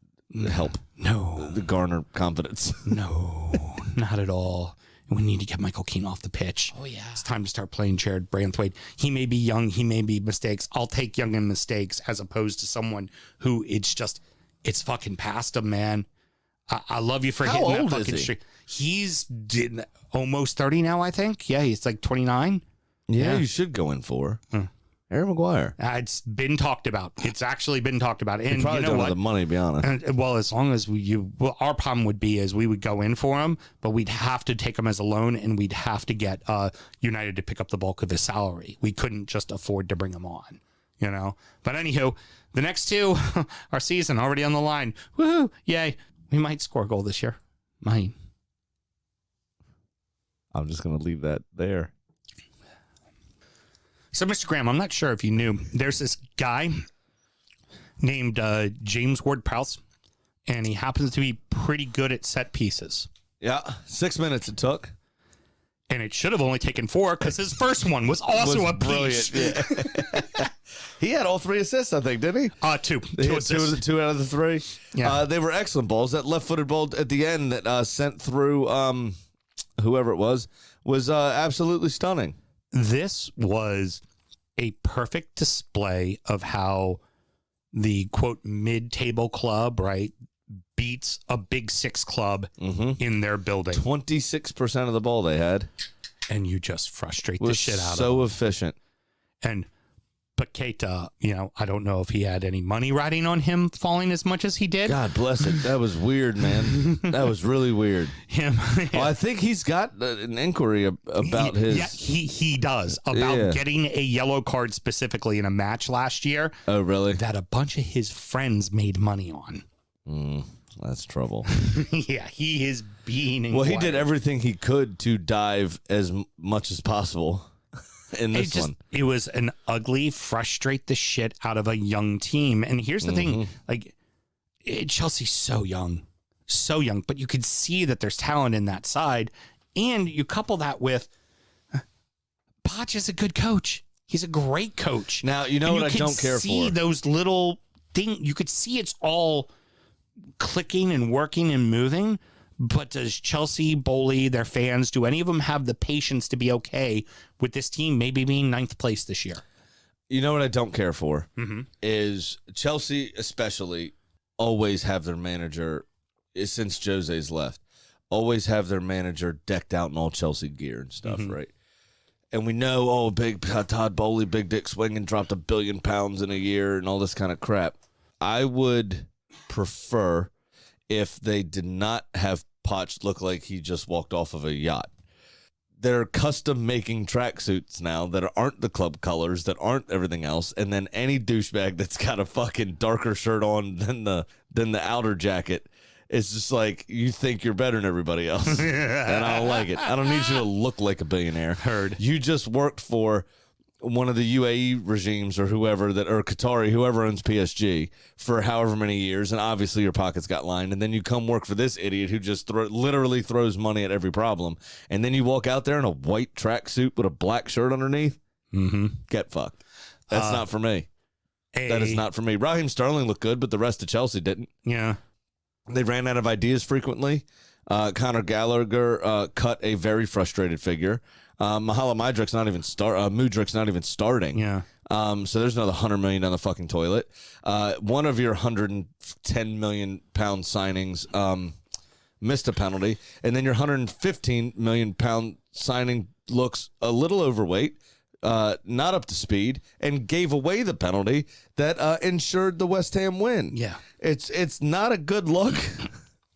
help. No. The garner confidence. No, not at all. We need to get Michael Keane off the pitch. Oh, yeah. It's time to start playing Jared Branthwaite. He may be young. He may be mistakes. I'll take young and mistakes as opposed to someone who it's fucking past him, man. I love you for How hitting old that is fucking he? streak. He's almost 30 now, I think. Yeah, he's like 29. Yeah, you should go in for. Harry Maguire. It's been talked about. It's actually been talked about. And Probably you know don't what? have the money, to be honest. And, well, as long as our problem would be is we would go in for him, but we'd have to take him as a loan, and we'd have to get United to pick up the bulk of his salary. We couldn't just afford to bring him on, you know. But anywho, the next two, our season already on the line. Woohoo! Yay! We might score a goal this year. Might. I'm just going to leave that there. So, Mr. Graham, I'm not sure if you knew, there's this guy named James Ward-Prowse, and he happens to be pretty good at set pieces. Yeah, 6 minutes it took. And it should have only taken 4 because his first one was also a piece. Yeah. He had all 3 assists, I think, didn't he? 2. He Two had assists. two out of the 3. Yeah. They were excellent balls. That left-footed ball at the end that sent through whoever it was absolutely stunning. This was a perfect display of how the, quote, mid-table club, right, beats a Big Six club in their building. 26% of the ball they had. And you just frustrate the Was shit out of them. so efficient. And Paqueta, you know, I don't know if he had any money riding on him falling as much as he did. God bless it. That was weird, man. That was really weird. Him. Well, I think he's got an inquiry about his... Yeah, he does. About getting a yellow card specifically in a match last year. Oh, really? That a bunch of his friends made money on. That's trouble. Yeah, he is being inquired. Well, he did everything he could to dive as much as possible in this one. It was an ugly, frustrate the shit out of a young team. And here's the thing, like, Chelsea's so young, but you could see that there's talent in that side. And you couple that with Poch is a good coach. He's a great coach. Now, you know what I don't care for? You can see those little things. You could see it's all clicking and working and moving. But does Chelsea, Bowley, their fans, do any of them have the patience to be okay with this team maybe being 9th place this year? You know what I don't care for is Chelsea especially always have their manager, since Jose's left, always have their manager decked out in all Chelsea gear and stuff, right? And we know, big Todd Bowley, big dick swinging, dropped £1 billion in a year and all this kind of crap. I would prefer if they did not have Poch look like he just walked off of a yacht. They're custom making tracksuits now that aren't the club colors, that aren't everything else, and then any douchebag that's got a fucking darker shirt on than the outer jacket is just like, you think you're better than everybody else. And I don't like it. I don't need you to look like a billionaire. Heard. You just worked for one of the UAE regimes or whoever or Qatari, whoever owns PSG for however many years, and obviously your pockets got lined, and then you come work for this idiot who just literally throws money at every problem, and then you walk out there in a white tracksuit with a black shirt underneath. Get fucked. That's not for me. That is not for me. Raheem Sterling looked good, but the rest of Chelsea didn't. Yeah. They ran out of ideas frequently. Conor Gallagher cut a very frustrated figure. Mahala Mudrik's not even starting. Yeah. So there's another $100 million down the fucking toilet. One of your £110 million signings missed a penalty, and then your £115 million signing looks a little overweight, not up to speed, and gave away the penalty that ensured the West Ham win. Yeah. It's not a good look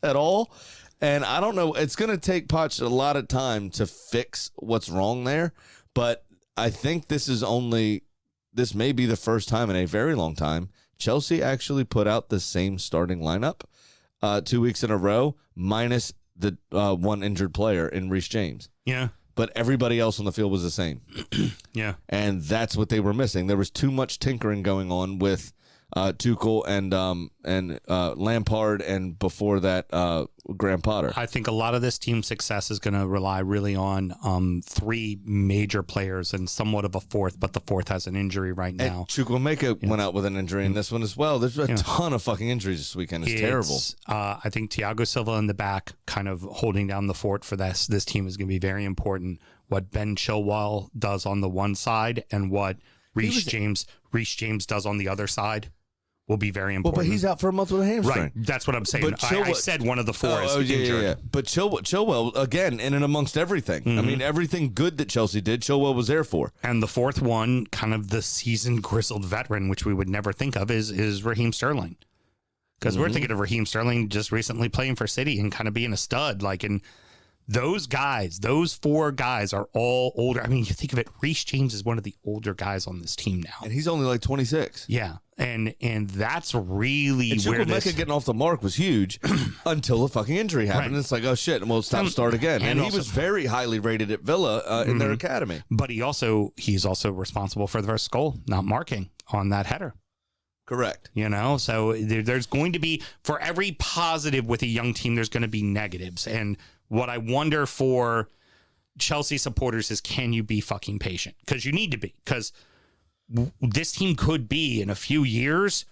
at all. And I don't know, it's going to take Poch a lot of time to fix what's wrong there. But I think this may be the first time in a very long time Chelsea actually put out the same starting lineup 2 weeks in a row, minus the one injured player in Reece James. Yeah. But everybody else on the field was the same. Yeah. And that's what they were missing. There was too much tinkering going on with Tuchel and Lampard, and before that, Graham Potter. I think a lot of this team's success is going to rely really on 3 major players and somewhat of a fourth, but the fourth has an injury right now. And Chukwuemeka went out with an injury in this one as well. There's a ton of fucking injuries this weekend. It's terrible. I think Thiago Silva in the back, kind of holding down the fort for this team, is going to be very important. What Ben Chilwell does on the one side and what Reece James does on the other side. will be very Well, important. but he's out for a month with a hamstring. Right. That's what I'm saying. But I said one of the four is yeah, injured. yeah. But Chilwell, again, in and amongst everything. I mean, everything good that Chelsea did, Chilwell was there for. And the fourth one, kind of the seasoned grizzled veteran, which we would never think of, is Raheem Sterling. Because we're thinking of Raheem Sterling just recently playing for City and kind of being a stud. Like, and those guys, those four guys are all older. I mean, you think of it, Reece James is one of the older guys on this team now. And he's only like 26. Yeah. And that's really and where Chukwuemeka getting off the mark was huge until the fucking injury happened. Right. It's like, oh shit, and we'll start again. And he was very highly rated at Villa in their academy. But he's also responsible for the first goal, not marking on that header. Correct. You know, so there's going to be, for every positive with a young team, there's going to be negatives. And what I wonder for Chelsea supporters is, can you be fucking patient? Because you need to be. Because this team could be, in a few years,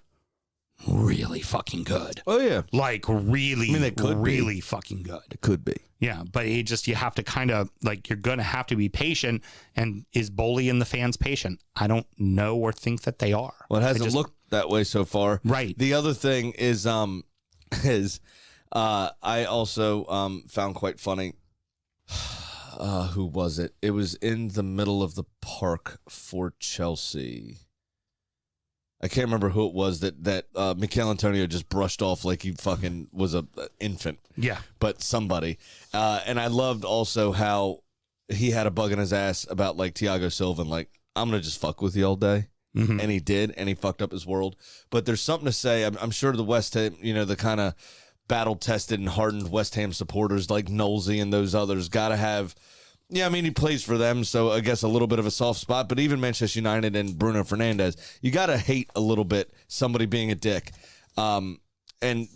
really fucking good. Oh, yeah. Like, really, they could really fucking good. It could be. Yeah, but you have to kind of, like, you're going to have to be patient. And is Bowley and the fans patient? I don't know or think that they are. Well, it hasn't looked that way so far. Right. The other thing is I also found quite funny. Who was it? It was in the middle of the park for Chelsea. I can't remember who it was that Mikel Antonio just brushed off like he fucking was an infant. Yeah. But somebody. And I loved also how he had a bug in his ass about like Thiago Silva and like, I'm going to just fuck with you all day. Mm-hmm. And he did, and he fucked up his world. But there's something to say. I'm sure the West Ham, the kind of battle-tested and hardened West Ham supporters like Knowlesy and those others got to have, I mean, he plays for them, so I guess a little bit of a soft spot. But even Manchester United and Bruno Fernandes, you got to hate a little bit somebody being a dick. And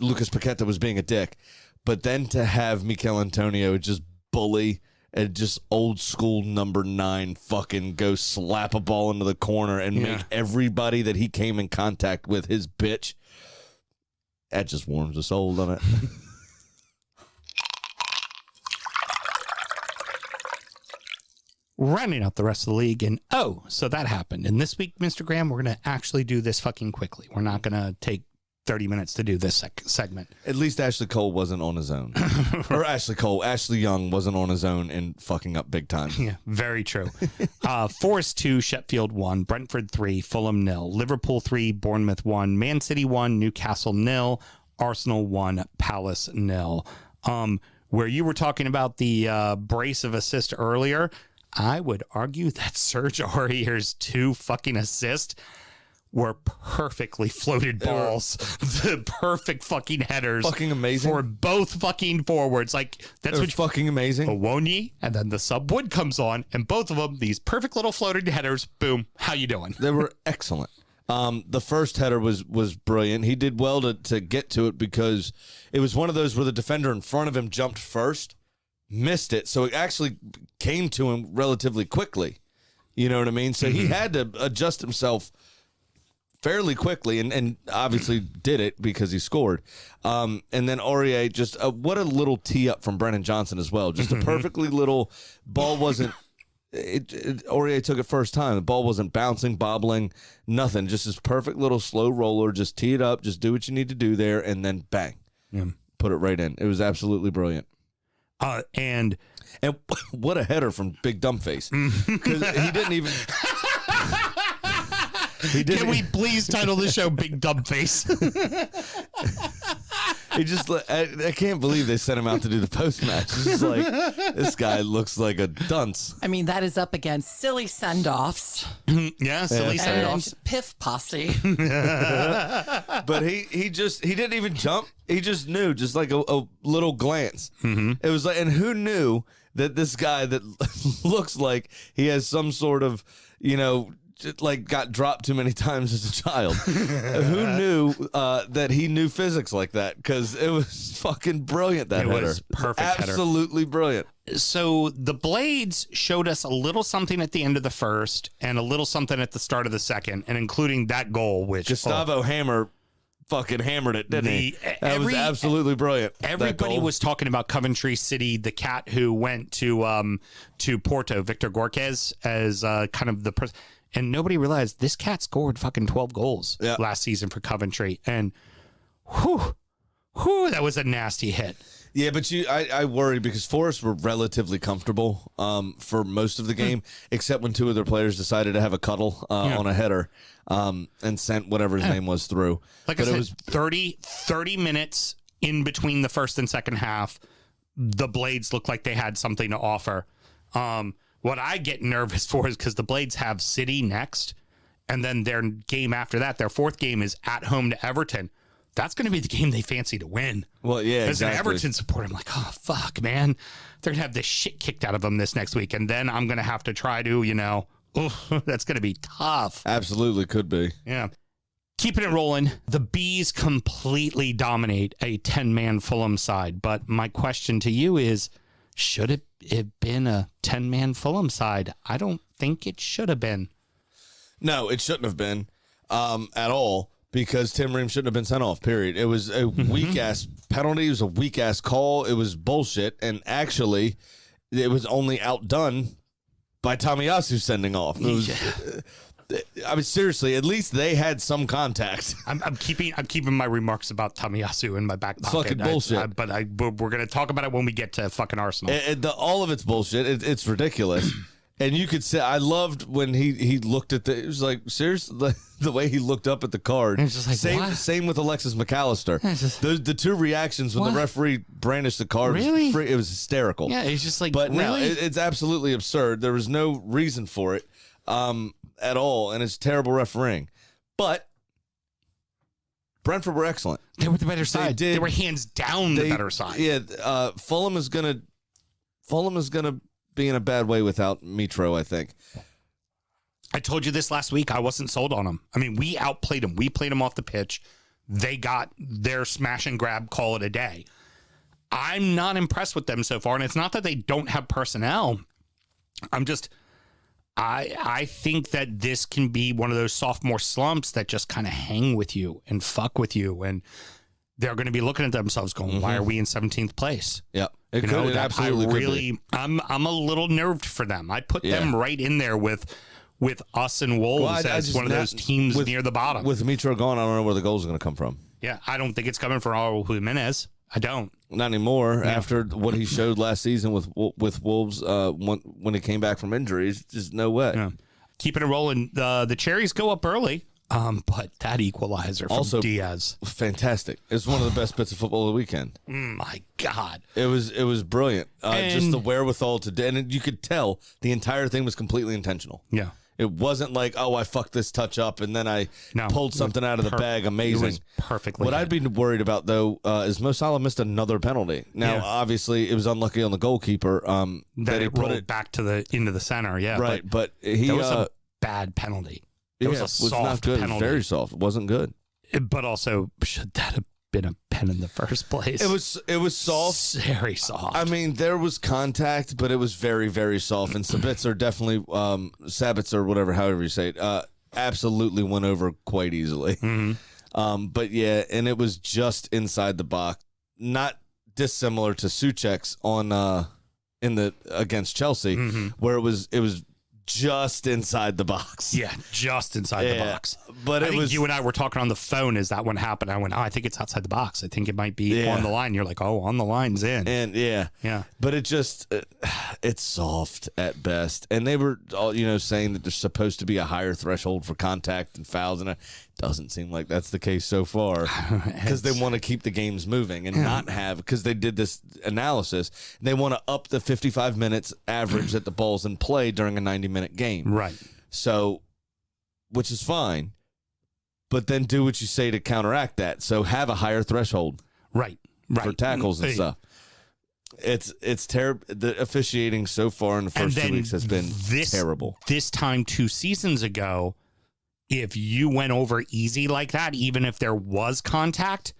Lucas Paqueta was being a dick. But then to have Mikel Antonio just bully and just old school number 9 fucking go slap a ball into the corner and make everybody that he came in contact with his bitch. That just warms the soul, doesn't it? Rounding out the rest of the league, and so that happened. And this week, Mr. Graham, we're going to actually do this fucking quickly. We're not going to take 30 minutes to do this segment. At least Ashley Cole wasn't on his own. Or Ashley Young wasn't on his own and fucking up big time. Yeah, very true. Forest 2, Sheffield 1, Brentford 3, Fulham 0, Liverpool 3, Bournemouth 1, Man City 1, Newcastle 0, Arsenal 1, Palace 0. Where you were talking about the brace of assist earlier, I would argue that Serge Aurier's 2 fucking assists were perfectly floated balls. The perfect fucking headers. Fucking amazing. For both fucking forwards. Like, that's what fucking amazing. Owoni, and then the sub Wood comes on, and both of them, these perfect little floated headers, boom, how you doing? They were excellent. The first header was brilliant. He did well to get to it because it was one of those where the defender in front of him jumped first, missed it, so it actually came to him relatively quickly. You know what I mean? So he had to adjust himself fairly quickly, and obviously did it because he scored. And then Aurier just what a little tee up from Brennan Johnson as well. Just a perfectly little ball wasn't. Aurier took it first time. The ball wasn't bouncing, bobbling, nothing. Just this perfect little slow roller. Just tee it up. Just do what you need to do there, and then bang, put it right in. It was absolutely brilliant. And what a header from Big Dumbface, because he didn't even. Can we please title the show Big Dumbface? He just, I can't believe they sent him out to do the post match. It's just like, this guy looks like a dunce. I mean, that is up against silly send-offs. Yeah, silly send-offs. And Piff Posse. But he didn't even jump. He just knew, just like a little glance. It was like, and who knew that this guy that looks like he has some sort of, like got dropped too many times as a child. Who knew that he knew physics like that? Because it was fucking brilliant, that header. It was perfect Absolutely brilliant. So the Blades showed us a little something at the end of the first and a little something at the start of the second, and including that goal, which Gustavo Hammer fucking hammered it, didn't he? That was absolutely brilliant. Everybody was talking about Coventry City, the cat who went to Porto, Victor Gorquez, as kind of the person. And nobody realized this cat scored fucking 12 goals last season for Coventry. And whew, that was a nasty hit. Yeah, but I worry because Forest were relatively comfortable for most of the game, except when two of their players decided to have a cuddle on a header and sent whatever his name was through. Like but I said, it was 30 minutes in between the first and second half. The Blades looked like they had something to offer. What I get nervous for is because the Blades have City next, and then their game after that, their fourth game is at home to Everton. That's going to be the game they fancy to win. Well, yeah, as an Everton supporter, I'm like, oh, fuck, man. They're going to have this shit kicked out of them this next week, and then I'm going to have to try to, that's going to be tough. Absolutely could be. Yeah. Keeping it rolling, the Bees completely dominate a 10-man Fulham side, but my question to you is, should it have been a 10-man Fulham side? I don't think it should have been. No, it shouldn't have been at all. Because Tim Ream shouldn't have been sent off, period. It was a weak-ass penalty. It was a weak-ass call. It was bullshit. And actually, it was only outdone by Tomiyasu sending off. It was, I mean, seriously, at least they had some contact. I'm keeping my remarks about Tomiyasu in my back pocket. Fucking bullshit. But we're going to talk about it when we get to fucking Arsenal. All of it's bullshit. It's ridiculous. And you could say, I loved when he looked at it was like, seriously, the way he looked up at the card. It's just like, same with Alexis McAllister. The two reactions when the referee brandished the card, really? It was hysterical. Yeah, it's just like, but really? No, it's absolutely absurd. There was no reason for it at all, and it's terrible refereeing. But Brentford were excellent. They were the better side. They were hands down the better side. Yeah, Fulham is gonna be in a bad way without Mitro, I think. I told you this last week. I wasn't sold on them. I mean, we outplayed them. We played them off the pitch. They got their smash and grab, call it a day. I'm not impressed with them so far, and it's not that they don't have personnel. I think that this can be one of those sophomore slumps that just kind of hang with you and fuck with you, and they're going to be looking at themselves going, why are we in 17th place? Yep. It absolutely I'm a little nerved for them. I put them right in there with us and Wolves as one of those teams near the bottom. With Mitro gone, I don't know where the goals are going to come from. Yeah, I don't think it's coming from Raul Jimenez. I don't. Not anymore. Yeah. After what he showed last season with Wolves when he came back from injuries, just no way. Yeah. Keeping it rolling. The Cherries go up early. But that equalizer from also, Diaz, fantastic. It's one of the best bits of football of the weekend. My God, it was brilliant. Just the wherewithal to, and you could tell the entire thing was completely intentional. Yeah, it wasn't like, oh, I fucked this touch up and then I pulled something out of the bag. Amazing, it was perfectly. What I'd be worried about though is Mo Salah missed another penalty. Now, obviously, it was unlucky on the goalkeeper that it rolled back into the center. Yeah, right. But he that was a bad penalty. It was a soft not good. penalty. It was very soft. It wasn't good. But also, should that have been a pen in the first place? It was soft. Very soft. I mean, there was contact, but it was very, very soft. And Sabitzer definitely, Sabitzer, whatever, however you say it, absolutely went over quite easily. Mm-hmm. But yeah, and it was just inside the box. Not dissimilar to Souček's on against Chelsea, where it was just inside the box. Yeah, just inside the box. But I think you and I were talking on the phone as that one happened. I went, I think it's outside the box. I think it might be on the line. You're like, oh, on the line's in. And yeah. But it just, it's soft at best. And they were all, saying that there's supposed to be a higher threshold for contact and fouls. And it doesn't seem like that's the case so far because they want to keep the games moving and not have, because they did this analysis. They want to up the 55 minutes average that the ball's in play during a 90-minute game. Right. So, which is fine, but then do what you say to counteract that. So have a higher threshold. Right. For tackles and stuff. It's terrible. The officiating so far in the first 2 weeks has been terrible. This time 2 seasons ago, if you went over easy like that, even if there was contact,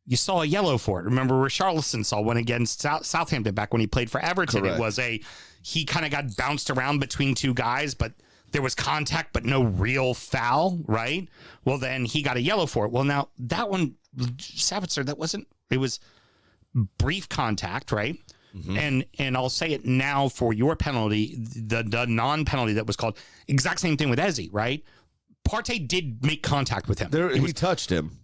you saw a yellow for it. Remember Richarlison saw one against Southampton back when he played for Everton. Correct. It was he kind of got bounced around between two guys, but there was contact, but no real foul, right? Well, then he got a yellow for it. Well, now that one, Savitzer, it was brief contact, right? And I'll say it now for your penalty, the non-penalty that was called. Exact same thing with Eze, right? Partey did make contact with him. He touched him.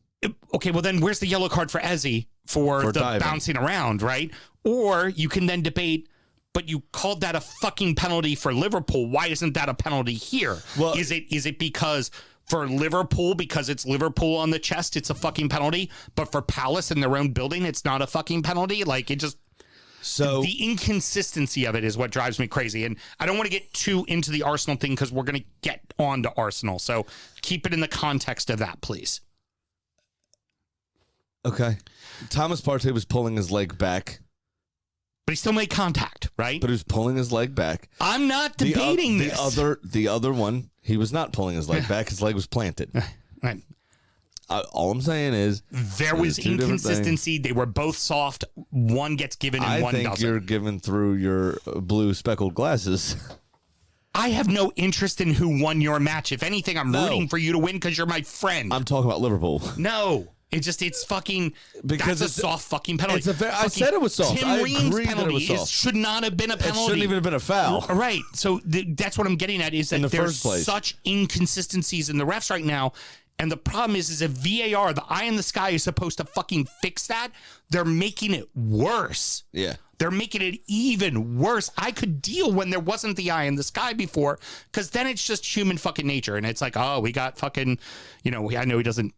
Okay, well then where's the yellow card for Eze for the diving. bouncing around, right? Or you can then debate, but you called that a fucking penalty for Liverpool. Why isn't that a penalty here? Well, is it because for Liverpool, because it's Liverpool on the chest, it's a fucking penalty, but for Palace in their own building, it's not a fucking penalty? Like, it just... So the inconsistency of it is what drives me crazy. And I don't want to get too into the Arsenal thing because we're going to get on to Arsenal. So keep it in the context of that, please. Okay. Thomas Partey was pulling his leg back. But he still made contact, right? But he was pulling his leg back. I'm not debating this. The other one, he was not pulling his leg back. His leg was planted. Right. All I'm saying is there was inconsistency. They were both soft. One gets given and one doesn't. I think you're given through your blue speckled glasses. I have no interest in who won your match. If anything, I'm rooting for you to win because you're my friend. I'm talking about Liverpool. No. It's fucking, because that's a soft fucking penalty. I said it was soft. Tim I Ream's agree penalty that it was soft. should not have been a penalty. It shouldn't even have been a foul. Right. So that's what I'm getting at is that there's first place. such inconsistencies in the refs right now. And the problem is if VAR, the eye in the sky, is supposed to fucking fix that, they're making it worse. Yeah. They're making it even worse. I could deal when there wasn't the eye in the sky before, because then it's just human fucking nature. And it's like, oh, we got fucking, I know he doesn't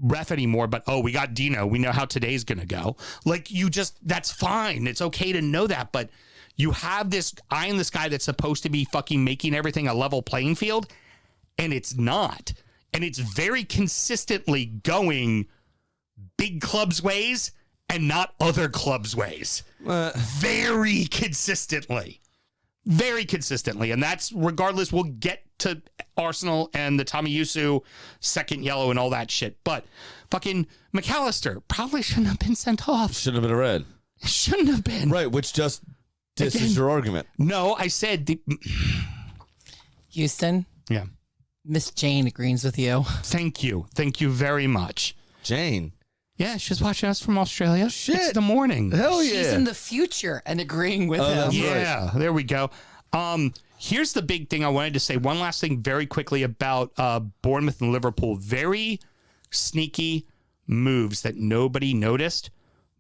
ref anymore, but we got Dino. We know how today's going to go. Like, that's fine. It's okay to know that. But you have this eye in the sky that's supposed to be fucking making everything a level playing field, and it's not. And it's very consistently going big clubs' ways and not other clubs' ways. Very consistently. Very consistently. And that's regardless. We'll get to Arsenal and the Tomiyasu second yellow and all that shit. But fucking McAllister probably shouldn't have been sent off. Shouldn't have been a red. It shouldn't have been. Right, which just disses your argument. No, I said... Houston? Yeah. Miss Jane agrees with you. Thank you. Thank you very much. Jane? Yeah, she's watching us from Australia. Shit. It's the morning. Hell yeah. She's in the future and agreeing with him. That's Yeah, right. There we go. Here's the big thing I wanted to say. One last thing very quickly about Bournemouth and Liverpool. Very sneaky moves that nobody noticed.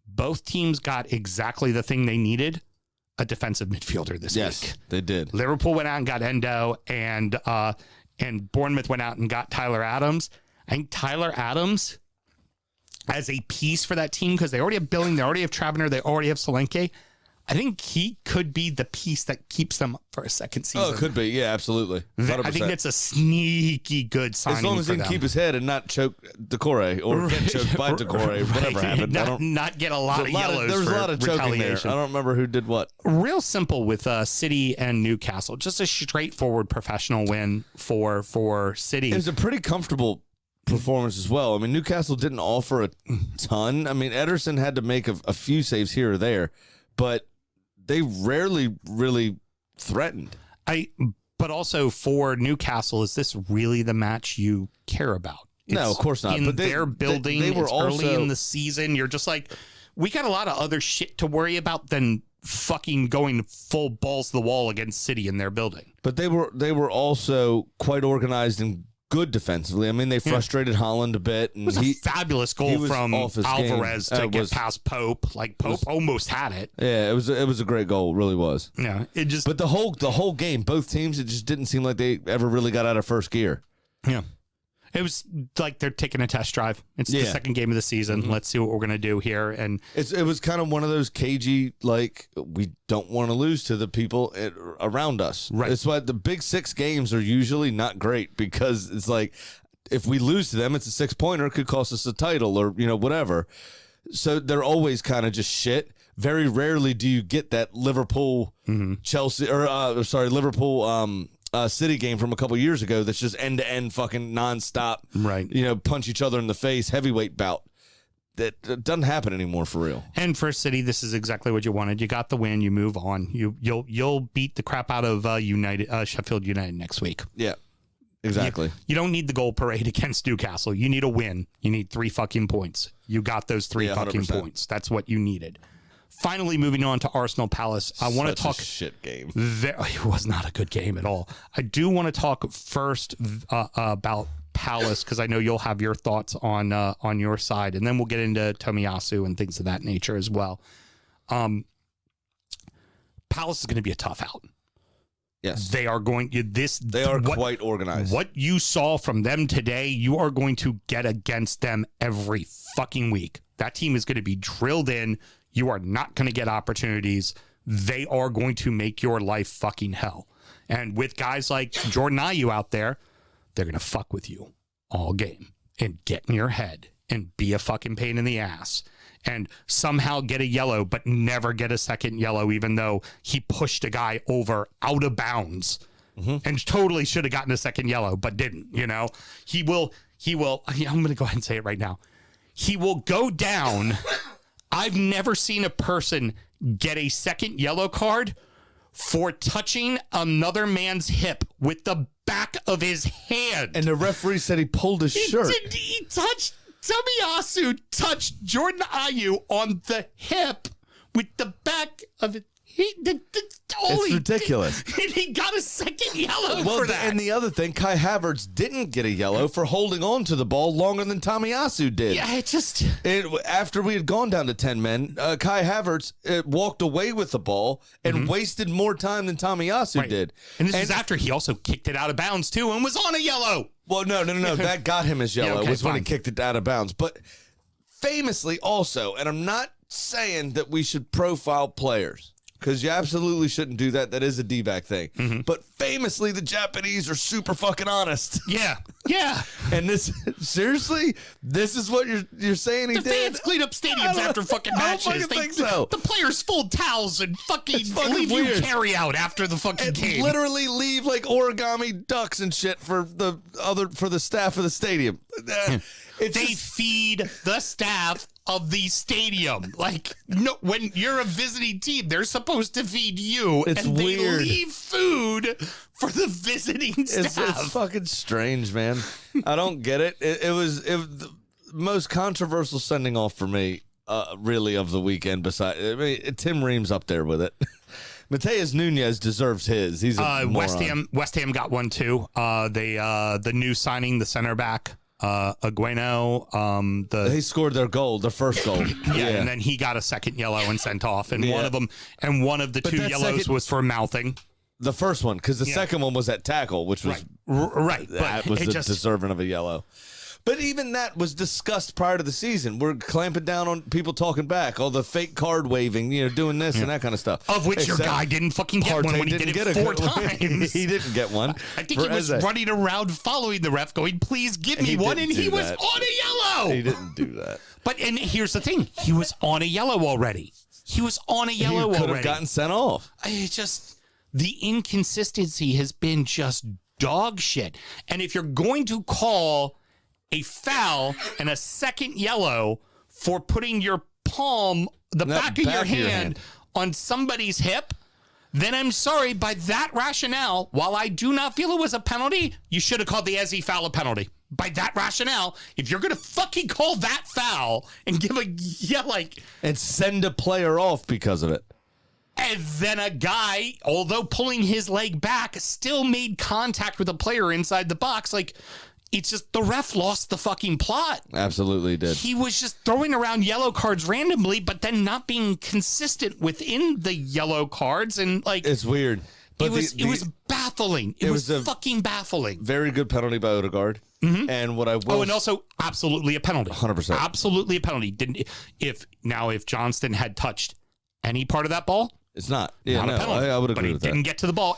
Both teams got exactly the thing they needed, a defensive midfielder this week. Yes, they did. Liverpool went out and got Endo, and Bournemouth went out and got Tyler Adams. I think Tyler Adams as a piece for that team, because they already have Billing, they already have Travener, they already have Solanke. I think he could be the piece that keeps them up for a second season. Oh, it could be. Yeah, absolutely. 100%. I think that's a sneaky good signing. As long as he can keep his head and not choke Decore or get choked by Decore, whatever happened. Not get a lot of yellows. There was a for lot of choking there. I retaliation. don't remember who did what. Real simple with City and Newcastle. Just a straightforward professional win for City. It was a pretty comfortable performance as well. I mean, Newcastle didn't offer a ton. I mean, Ederson had to make a few saves here or there, but they rarely really threatened. But also for Newcastle, is this really the match you care about? No, of course not. In But their building, they were it's also early in the season. You're just like, we got a lot of other shit to worry about than fucking going full balls to the wall against City in their building. But they were also quite organized and good defensively. I mean, they frustrated Haaland a bit. And It was a fabulous goal from Alvarez to get past Pope. Like, Pope almost had it. Yeah, it was a great goal. It really was. Yeah, But the whole game, both teams, it just didn't seem like they ever really got out of first gear. Yeah. It was like they're taking a test drive. It's the second game of the season. Mm-hmm. Let's see what we're going to do here. And it was kind of one of those cagey, like, we don't want to lose to the people around us. Right. That's why the big 6 games are usually not great, because it's like, if we lose to them, it's a 6-pointer. it could cost us a title or, whatever. So they're always kind of just shit. Very rarely do you get that Liverpool, Chelsea, or Liverpool, City game from a couple years ago that's just end-to-end fucking nonstop, right? Punch each other in the face, heavyweight bout. That doesn't happen anymore for real. And for City, this is exactly what you wanted. You got the win. You move on. You'll beat the crap out of Sheffield United next week. Yeah, exactly. You don't need the goal parade against Newcastle. You need a win. You need 3 fucking points. You got those 3 fucking 100%. points. That's what you needed. finally, moving on to Arsenal Palace, I want to talk a shit game. It was not a good game at all. I do want to talk first about Palace because I know you'll have your thoughts on your side, and then we'll get into Tomiyasu and things of that nature as well. Palace is going to be a tough out. Yes, they are going. They are quite organized. What you saw from them today, you are going to get against them every fucking week. That team is going to be drilled in. You are not going to get opportunities. They are going to make your life fucking hell. And with guys like Jordan Ayew out there, they're going to fuck with you all game and get in your head and be a fucking pain in the ass and somehow get a yellow, but never get a second yellow, even though he pushed a guy over out of bounds and totally should have gotten a second yellow, but didn't, he will, I'm going to go ahead and say it right now. He will go down. I've never seen a person get a second yellow card for touching another man's hip with the back of his hand. And the referee said he pulled his shirt. He touched Tomiyasu touched Jordan Ayew on the hip with the back of it. It's ridiculous. And he got a second yellow for that. And the other thing, Kai Havertz didn't get a yellow for holding on to the ball longer than Tomiyasu did. Yeah, after we had gone down to 10 men, Kai Havertz walked away with the ball and wasted more time than Tomiyasu did. And this is after he also kicked it out of bounds, too, and was on a yellow. Well, no. That got him his yellow. Yeah, was when he kicked it out of bounds. But famously also, and I'm not saying that we should profile players, because you absolutely shouldn't do that. That is a D-back thing. But famously, the Japanese are super fucking honest. Yeah. And seriously, this is what you're saying he did? The fans clean up stadiums after fucking matches. I don't think so. The players fold towels and fucking leave weird. You carry out after the fucking game. Literally leave like origami ducks and shit for the staff of the stadium. They feed the staff of the stadium. Like, no, when you're a visiting team, they're supposed to feed you. It's and weird. They leave food for the visiting staff. It's fucking strange, man. I don't get it. It was the most controversial sending off for me, really, of the weekend. Besides, Tim Ream's up there with it. Mateus Nunes deserves his. He's a moron. West Ham got one too. The new signing, the center back. Agueno, he scored their first goal. And then he got a second yellow and sent off, and one of the two yellows was for mouthing. The first one, because the second one was at tackle, which was right. That was deserving of a yellow. But even that was discussed prior to the season. We're clamping down on people talking back, all the fake card waving, doing this and that kind of stuff. Of which your guy didn't fucking get one when he did it 4 times. He didn't get one. I think he was running around following the ref going, please give me one, and he was on a yellow. He didn't do that. And here's the thing. He was on a yellow already. He could have gotten sent off. The inconsistency has been just dog shit. And if you're going to call a foul and a second yellow for putting your palm, the back of your hand on somebody's hip, then I'm sorry, by that rationale, while I do not feel it was a penalty, you should have called the Ezzy foul a penalty. By that rationale, if you're going to fucking call that foul and give and send a player off because of it. And then a guy, although pulling his leg back, still made contact with a player inside the box, it's just the ref lost the fucking plot. Absolutely did. He was just throwing around yellow cards randomly, but then not being consistent within the yellow cards. And it's weird. But it was baffling. It was fucking baffling. Very good penalty by Odegaard. And what I will... and also absolutely a penalty. 100%. Absolutely a penalty. If Johnston had touched any part of that ball, it's not. Yeah, not a penalty. I would agree with that. But he didn't get to the ball.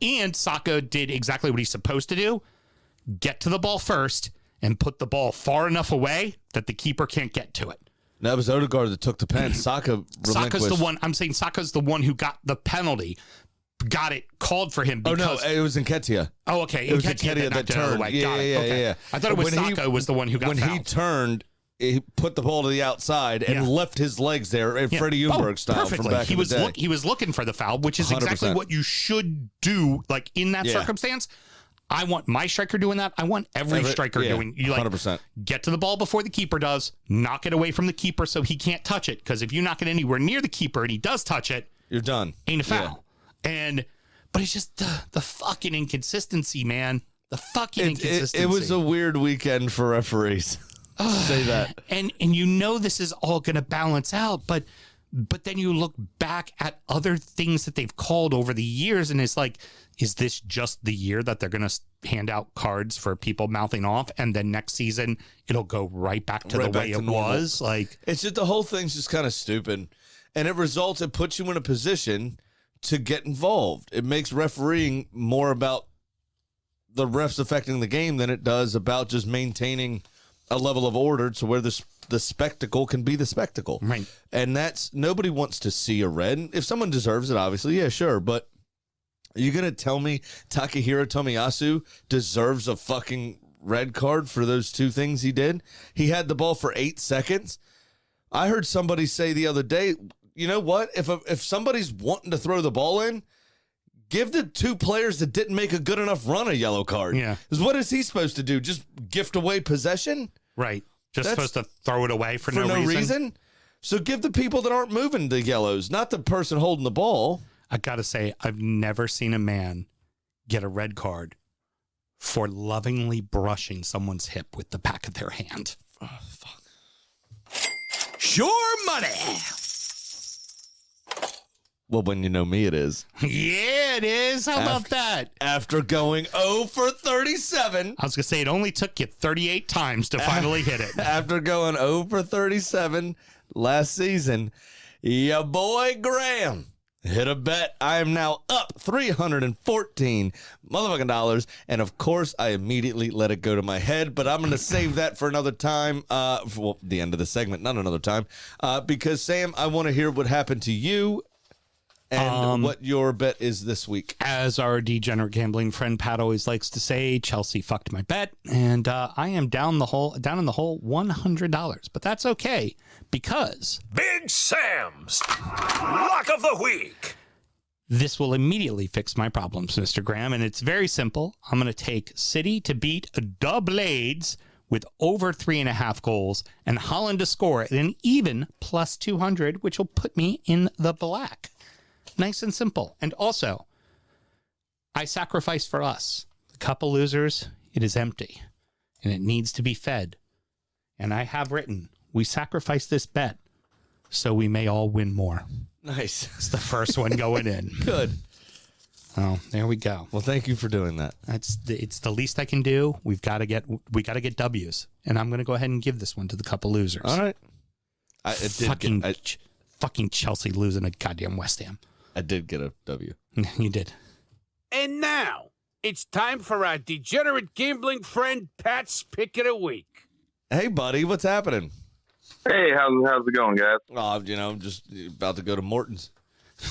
And Saka did exactly what he's supposed to do. Get to the ball first and put the ball far enough away that the keeper can't get to it. That was Odegaard that took the pen. Saka's the one. I'm saying Saka's the one who got the penalty. Got it called for him because... Oh, no, it was Nketiah. Oh, okay. It was Nketiah that turned. Yeah. I thought it was Saka was the one who got fouled. When he turned, he put the ball to the outside and left his legs there, Freddie Ljungberg style from back in the day. He was looking for the foul, which is exactly 100%. what you should do in that circumstance. I want my striker doing that. I want every striker doing. You 100%. Get to the ball before the keeper does. Knock it away from the keeper so he can't touch it. Because if you knock it anywhere near the keeper and he does touch it, you're done. Ain't a foul. But it's just the fucking inconsistency, man. The fucking inconsistency. It was a weird weekend for referees. Say that. And this is all going to balance out, but then you look back at other things that they've called over the years, and it's like, is this just the year that they're going to hand out cards for people mouthing off, and then next season it'll go right back to the way it was? Like, it's just the whole thing's just kind of stupid, and it puts you in a position to get involved. It makes refereeing more about the refs affecting the game than it does about just maintaining a level of order to where the spectacle can be the spectacle. Right. And nobody wants to see a red. If someone deserves it, obviously, yeah, sure. But are you going to tell me Takahiro Tomiyasu deserves a fucking red card for those two things he did? He had the ball for 8 seconds. I heard somebody say the other day, you know what? If somebody's wanting to throw the ball in, give the two players that didn't make a good enough run a yellow card. Yeah. Because what is he supposed to do? Just gift away possession? Right. Just supposed to throw it away for no reason? So give the people that aren't moving the yellows, not the person holding the ball. I got to say, I've never seen a man get a red card for lovingly brushing someone's hip with the back of their hand. Oh, fuck. Sure money. Well, when you know me, it is. Yeah, it is. How about that? After going 0 for 37. I was going to say, it only took you 38 times to finally hit it. After going 0 for 37 last season, your boy Graham hit a bet. I am now up $314 motherfucking dollars. And of course, I immediately let it go to my head, but I'm going to save that for another time. For the end of the segment, not another time. Because, Sam, I want to hear what happened to you and what your bet is this week. As our degenerate gambling friend Pat always likes to say, Chelsea fucked my bet, and I am down in the hole $100. But that's okay, because Big Sam's Lock of the Week. This will immediately fix my problems, Mr. Graham, and it's very simple. I'm going to take City to beat the Blades with over 3.5 goals, and Holland to score at an even plus 200, which will put me in the black. Nice and simple. And also, I sacrifice for us. The cup of losers, it is empty, and it needs to be fed. And I have written, we sacrifice this bet so we may all win more. Nice. It's the first one going in. Good. Oh, there we go. Well, thank you for doing that. It's the least I can do. We got to get W's, and I'm going to go ahead and give this one to the cup of losers. All right. Fucking Chelsea losing a goddamn West Ham. I did get a W. You did. And now, it's time for our degenerate gambling friend Pat's Pick of the Week. Hey, buddy, what's happening? Hey, how's it going, guys? Oh, I'm just about to go to Morton's.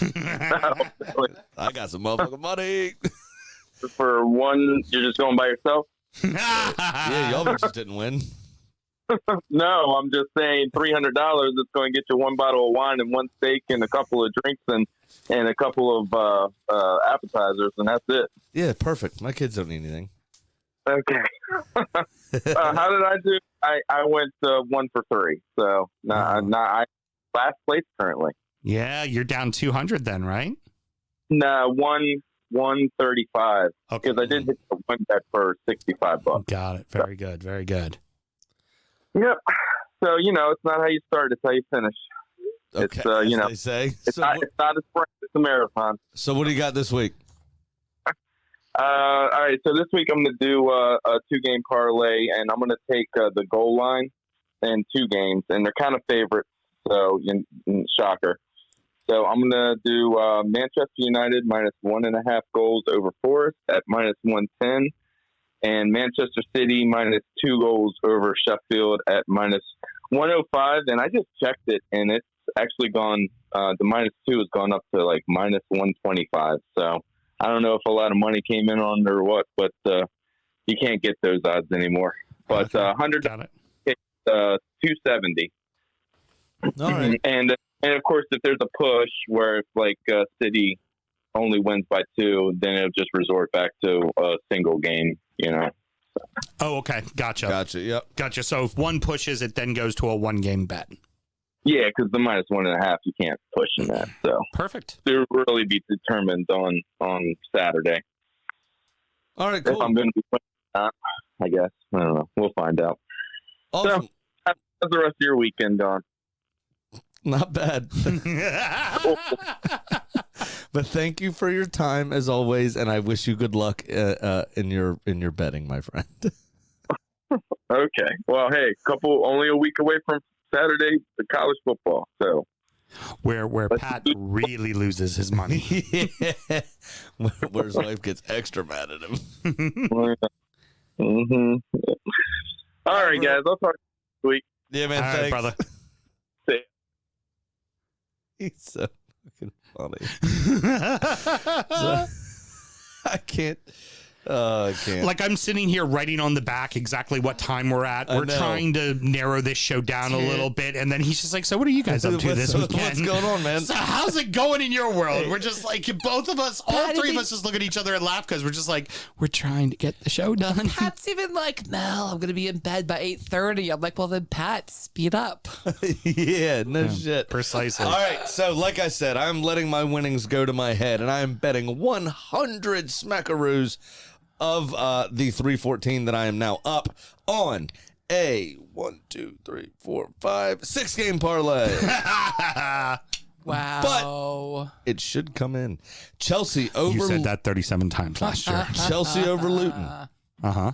I got some motherfucking money. For one, you're just going by yourself? Yeah, y'all bitches didn't win. No, I'm just saying $300 is going to get you one bottle of wine and one steak and a couple of drinks and a couple of appetizers, and that's it. Yeah, perfect. My kids don't need anything. Okay. How did I do? I went 1 for 3, so I last place currently. Yeah, you're down 200 then, right? No, 135. Okay. Because I did hit the win bet for $65. Got it. Very good. Very good. Yep. So, it's not how you start, it's how you finish. Okay, it's, they say. It's not a sprint, it's a marathon. So what do you got this week? All right, so this week I'm going to do a 2-game parlay, and I'm going to take the goal line and 2 games, and they're kind of favorites, so shocker. So I'm going to do Manchester United minus 1.5 goals over Forest at minus 110, and Manchester City minus 2 goals over Sheffield at minus 105. And I just checked it, and it's actually gone, the minus 2 has gone up to like minus 125. So I don't know if a lot of money came in on it or what, but you can't get those odds anymore. But $100, 270. All right. And of course, if there's a push where it's like City only wins by 2, then it'll just resort back to a single game, Oh, okay. Gotcha. Yep. Gotcha. So if one pushes, it then goes to a 1-game bet. Yeah, because the -1.5, you can't push in that. So Perfect. it'll really be determined on Saturday. All right, cool. If I'm going to be playing that, I guess. I don't know. We'll find out. Awesome. So, how's the rest of your weekend gone? Not bad. But thank you for your time as always, and I wish you good luck in your betting, my friend. Okay. Well, hey, only a week away from Saturday, the college football. So where Pat really loses his money. Yeah. Where his wife gets extra mad at him. Mm-hmm. All right, guys. I'll talk next week. Yeah, man. All Thanks. right, brother. See ya. He's so fucking funny. I can't. I can't. Like, I'm sitting here writing on the back exactly what time we're at. I We're know. trying to narrow this show down a little bit, and then he's just like, so what are you guys up to this weekend? What's going on, man? So how's it going in your world? We're just like, both of us, all three of us just look at each other and laugh because we're just like, we're trying to get the show done. Pat's even like, Mel, I'm going to be in bed by 8:30. I'm like, well, then Pat, speed up. Yeah, no shit. Precisely. All right, so like I said, I'm letting my winnings go to my head, and I'm betting 100 smackaroos of the 314 that I am now up on a 6-game parlay. Wow. It should come in. Chelsea over. You said that 37 times last year. Chelsea over Luton. Uh-huh.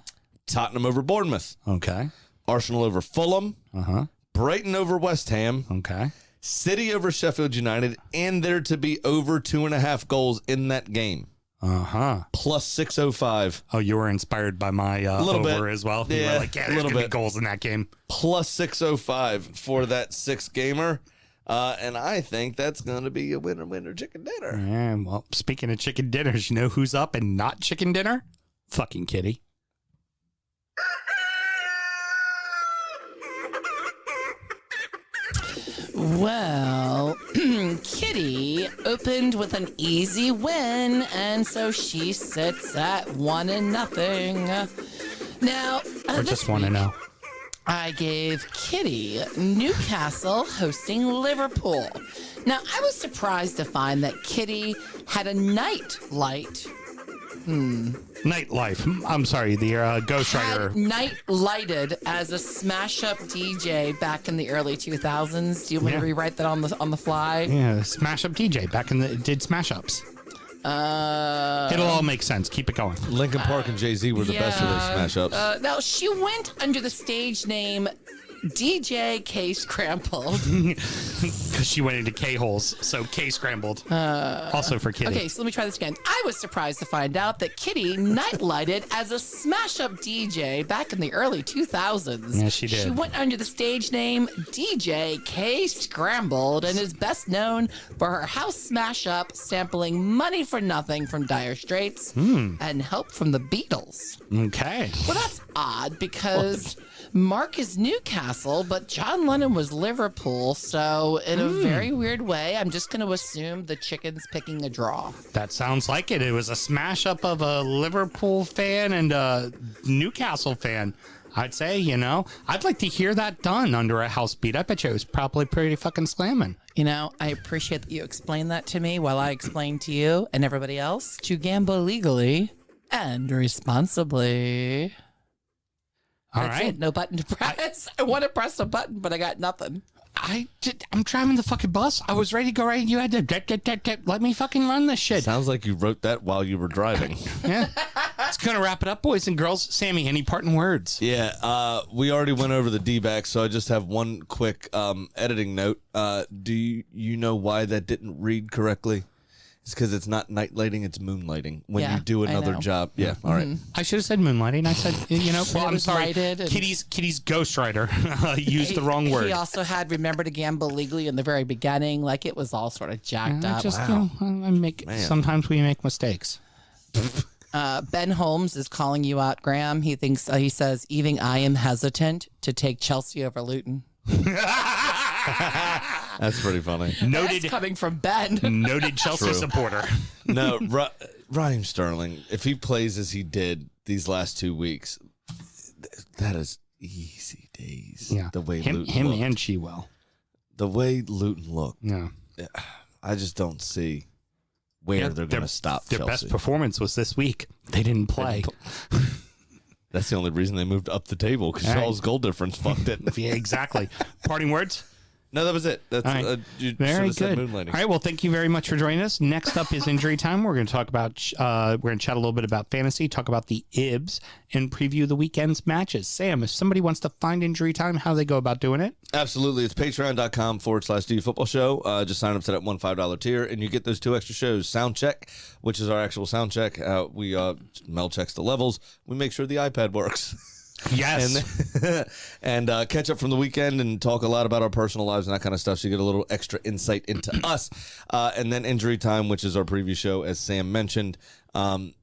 Tottenham over Bournemouth. Okay. Arsenal over Fulham. Uh-huh. Brighton over West Ham. Okay. City over Sheffield United, and there to be over 2.5 goals in that game. Uh-huh. Plus 605. Oh, you were inspired by my Little over bit. as well? You Yeah, were like, yeah, there's little going to be bit. goals in that game. Plus 605 for that 6-gamer. And I think that's going to be a winner chicken dinner. Yeah, well, speaking of chicken dinners, you know who's up and not chicken dinner? Fucking Kitty. Well, Kitty opened with an easy win, and so she sits at 1-0. Now, Or this just want to week, know. I gave Kitty Newcastle hosting Liverpool. Now, I was surprised to find that Kitty had a nightlight. Nightlife. I'm sorry, the Ghost Rider. Had night lighted as a smash up DJ back in the early 2000s. Do you want Yeah. to rewrite that on the fly? Yeah, Smash Up DJ back in the did Smash Ups. It'll all make sense. Keep it going. Linkin Park and Jay-Z were the best of those smash-ups. Now, she went under the stage name DJ K Scrambled. Because she went into K-holes, so K scrambled. Also for Kitty. Okay, so let me try this again. I was surprised to find out that Kitty nightlighted as a smash-up DJ back in the early 2000s. Yeah, she did. She went under the stage name DJ K Scrambled and is best known for her house smash-up sampling Money for Nothing from Dire Straits and Help from the Beatles. Okay. Well, that's odd because Mark is Newcastle, but John Lennon was Liverpool. So, in a very weird way, I'm just going to assume the chicken's picking a draw. That sounds like it. It was a smash up of a Liverpool fan and a Newcastle fan. I'd say, I'd like to hear that done under a house beat. I bet you it was probably pretty fucking slamming. You know, I appreciate that you explained that to me while I explain to you and everybody else to gamble legally and responsibly. All That's right. it. No button to press. I want to press a button, but I got nothing. I'm driving the fucking bus. I was ready to go right. You had to let me fucking run this shit. Sounds like you wrote that while you were driving. Yeah. It's going to wrap it up, boys and girls. Sammy, any parting words? Yeah, we already went over the D-backs, so I just have one quick editing note. Do you know why that didn't read correctly? It's because it's not night lighting, it's moonlighting when Yeah, you do I another know. job. Yeah, all right. I should have said moonlighting. I said, well, I'm was sorry. lighted and- Kitty's Ghost Rider used the wrong word. He also had remember to gamble legally in the very beginning. Like it was all sort of jacked up. Sometimes we make mistakes. Ben Holmes is calling you out, Graham. He says, even I am hesitant to take Chelsea over Luton. That's pretty funny. That's coming from Ben. Noted Chelsea supporter. No, Raheem Sterling, if he plays as he did these last 2 weeks, that is easy days. Yeah. The way him Luton looked. and Chilwell. The way Luton looked. Yeah. I just don't see where they're going to stop Their Chelsea. best performance was this week. They didn't play. That's the only reason they moved up the table, because Shaw's goal difference fucked it. Yeah, exactly. Parting words? No, that was it. That's All right. you Very should have said good. moonlighting. All right. Well, thank you very much for joining us. Next up is injury time. We're going to talk about, we're going to chat a little bit about fantasy, talk about the IBS, and preview the weekend's matches. Sam, if somebody wants to find injury time, how do they go about doing it? Absolutely. It's patreon.com/DU Football Show. Just sign up to that $1 $5 tier, and you get those 2 extra shows. Sound check, which is our actual sound check. We Mel checks the levels. We make sure the iPad works. Yes. And catch up from the weekend and talk a lot about our personal lives and that kind of stuff, so you get a little extra insight into us. And then Injury Time, which is our preview show, as Sam mentioned.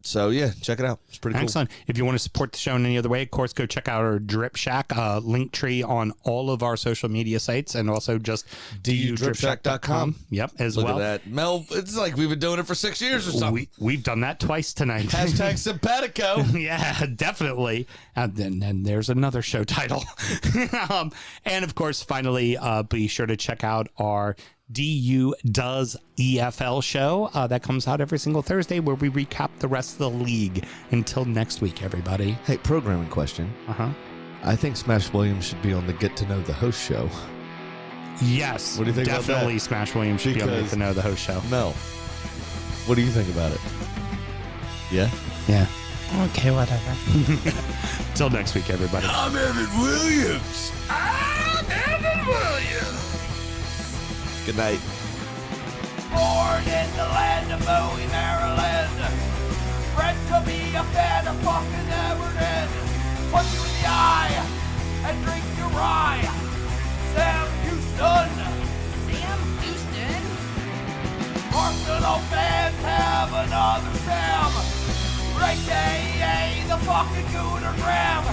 So, yeah, check it out. It's pretty cool. Excellent. If you want to support the show in any other way, of course, go check out our Drip Shack link tree on all of our social media sites, and also just DUDripShack.com. Yep, as Look well. at that. Mel, it's like we've been doing it for 6 years or something. We've done that twice tonight. Hashtag simpatico. Yeah, definitely. And then there's another show title. And of course, finally, be sure to check out our DU Does EFL show that comes out every single Thursday, where we recap the rest of the league. Until next week, everybody. Hey, programming question. I think Smash Williams should be on the Get to Know the Host show. Yes. What do you think about definitely that? Smash Williams should be on Get to Know the Host show. Mel, what do you think about it? Yeah? Yeah. Okay, whatever. Till next week, everybody. I'm Evan Williams. Good night. Born in the land of Bowie, Maryland. Bred to be a fan of fucking Everton. Punch you in the eye and drink your rye. Sam Houston. Sam Houston? Arsenal fans have another Sam. Right, the fucking Gooner Graham.